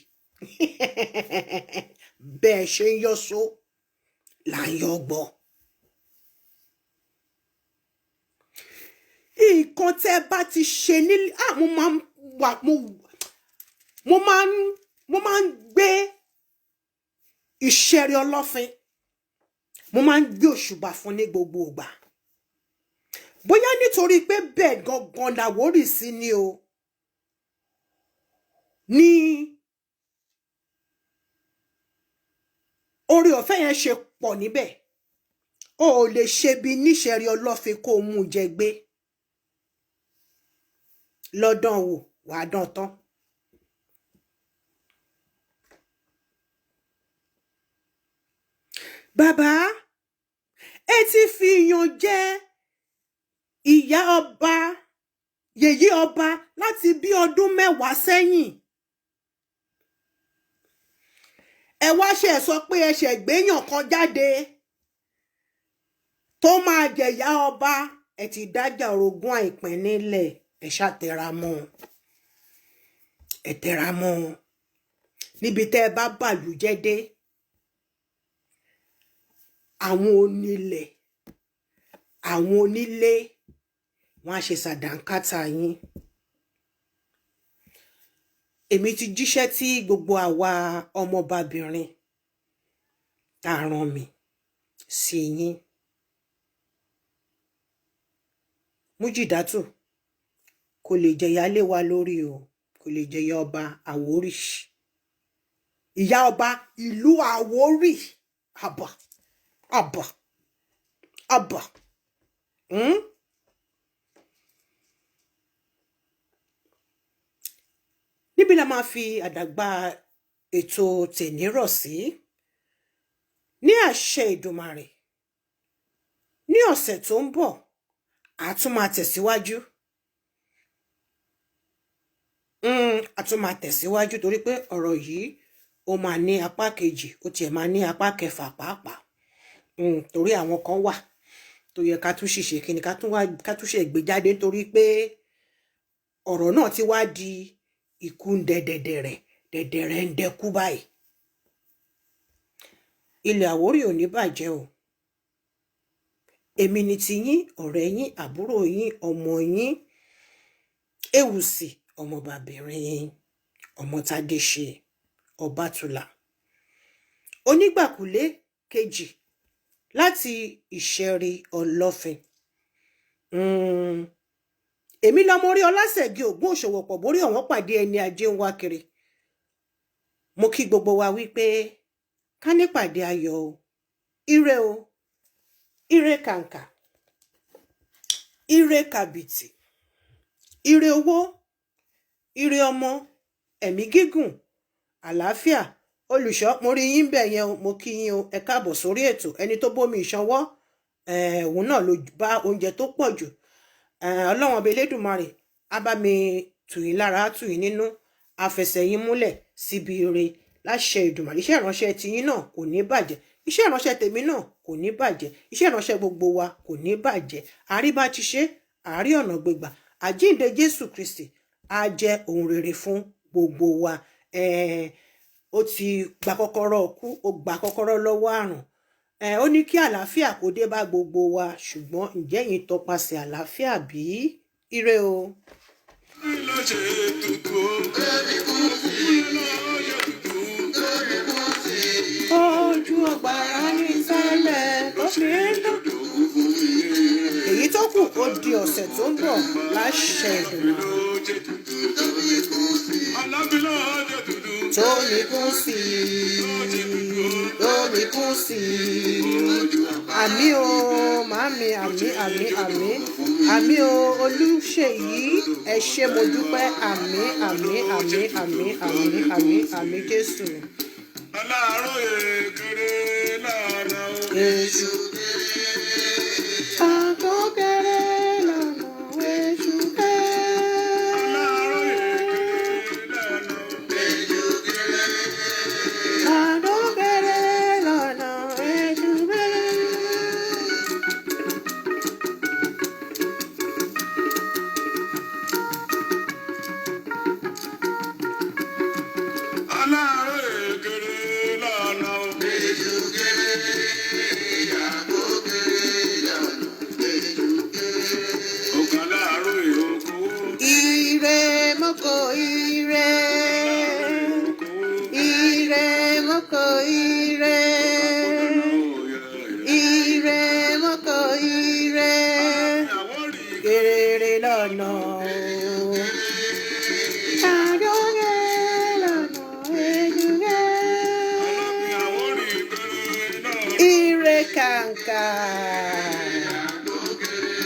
Bẹ́ẹ̀ ṣe ń yọ́ só là ń yọ́ gbọ́. Nǹkan tẹ́ bá ti ṣe ní mo máa ń gbé ìṣẹ̀rí ọlọ́fin, mo máa ń gbé òṣùbà fún ní gbogbo ìgbà. Bóyá nítorí pé bẹ́ẹ̀ gangan l'Àwórì sí ni o, ní orí ọ̀fẹ́ yẹn ṣe pọ̀ níbẹ̀. O ò lè ṣe bí níṣẹ̀rí ọlọ́fin kó mú jẹ gbé. Lọ́dàn wò wàá dán tán. Bàbá, ẹ ti fi ìyàn jẹ ìyá ọba, yèyé ọba láti bí ọdún 10 sẹ́yìn. Ẹ wá ṣe sọ pé ẹ ṣẹ̀ gbéyàn kan jáde tó máa jẹ ìyá ọba. Ẹ ti dájà orogún àìpẹ́ nílẹ̀. Ẹ ṣàtẹ̀ra mọ́, ẹ tẹra mọ́. Níbi tẹ́ ẹ bá bàlújẹ́ dé, àwọn onílẹ̀, àwọn onílé, wọ́n á ṣe sàdánkátà yín. Èmi ti jíṣẹ́ tí gbogbo àwa ọmọbabìnrin tá a rán mi sí yín. Mújìdátù kò lè jẹyà lé wa lórí o, kò lè jẹyà ọba Àwórì. Ìyá ọba ìlú Àwórì. Àbà, àbà, àbà. Níbi la máa fi àdàgbà ètò tèní rọ̀ sí. Ní àṣẹ Ìdùmarè, ní ọ̀sẹ̀ tó ń bọ̀, a tún máa tẹ̀síwájú. A tún máa tẹ̀síwájú torí pé ọ̀rọ̀ yìí ó máa ní apá kejì, ó tiẹ̀ máa ní apá kẹfà pàápàá. Torí àwọn kan wà tó yẹ ká tún ṣìṣe kíni ká tún ṣe gbé jáde nítorí pé ọ̀rọ̀ náà ti wá di ikú dẹ̀dẹ̀rẹ̀ ń dẹkú báyìí. Ilẹ̀ Àwórì ò ní bàjẹ́ o. Èmi ni ti yín, ọ̀rẹ́ yín, àbúrò yín, ọmọ yín, Ewùsì ọmọbabìnrin, Ọmọ́tádéṣe Ọbátúlá. Onígbàkúlé kejì láti Ìṣẹ̀rí Ọlọ́fin. Èmi lọmọ orí Ọlásẹ̀gì Ògún Òṣòwòpọ̀ borí ọ̀wọ́n pàdé ẹni ajé ń wá kiri. Mo kí gbogbo wa wípé ká nípàdé ayọ̀ o. Ire o, ire kàǹkà, ire kàbìtì, ire owó, ire ọmọ, ẹ̀mí gígùn, àlàáfíà. Olùṣọ́, mo rí yín bẹ̀ yẹn o, mo kí yín o. Ẹ káàbọ̀ sórí ètò. Ẹni tó bómi ìṣanwọ́, òun náà ló bá oúnjẹ tó pọ̀ jù. Ọlọ́run ọba Elédùmarè á bá mi tù yín lára, á tù yín nínú, á fẹsẹ̀ yín múlẹ̀ síbi ire láṣẹ Ìdùmarè. Iṣẹ́ ìránṣẹ́ tiyín náà kò ní bàjẹ́. iṣẹ́ ìránṣẹ́ tèmi náà kò ní bàjẹ́, iṣẹ́ ìránṣẹ́ gbogbo wa kò ní bàjẹ́. Àríbá ti ṣe, àárí ọ̀nà gbégbà. Àjíǹde Jésù Kristi á jẹ́ ohun rere fún gbogbo wa. Ó ti gba kọ́kọ́rọ́ ọkú, ó gba kọ́kọ́rọ́ lọ́wọ́ àrùn. Ó ní kí àlàáfíà kó dé bá gbogbo wa, ṣùgbọ́n ǹjẹ́ yín tọpasẹ̀ àlàáfíà bí? Ire o. Ojú ọgbàrá ní sálẹ̀ tó fi ń dùn. Èyí tó kù ó di ọ̀sẹ̀ tó ń bọ̀ láṣẹ ìdùnnú. Tómi kún sí i, tómi kún sí i. Àmì o, màmí, àmì o, Olúṣèyí, ẹ ṣé mo dúpẹ́, àmì Jésù. Aláàárọ̀ èkéré lánàá o. Èṣù àkókèrè lọ́nà èṣù kéré. Aláàárọ̀ èkéré lánàá o. Àkókèrè lọ́nà èṣù kéré. Aláàárọ̀ èkéré lánàá o. Ọ̀gá láàárọ̀ ìrókò. Ire mọ́kò ire. Ire mọ́kò ire. Ire mọ́kò ire. Kéré lọ́nà o. Ire kàǹkà.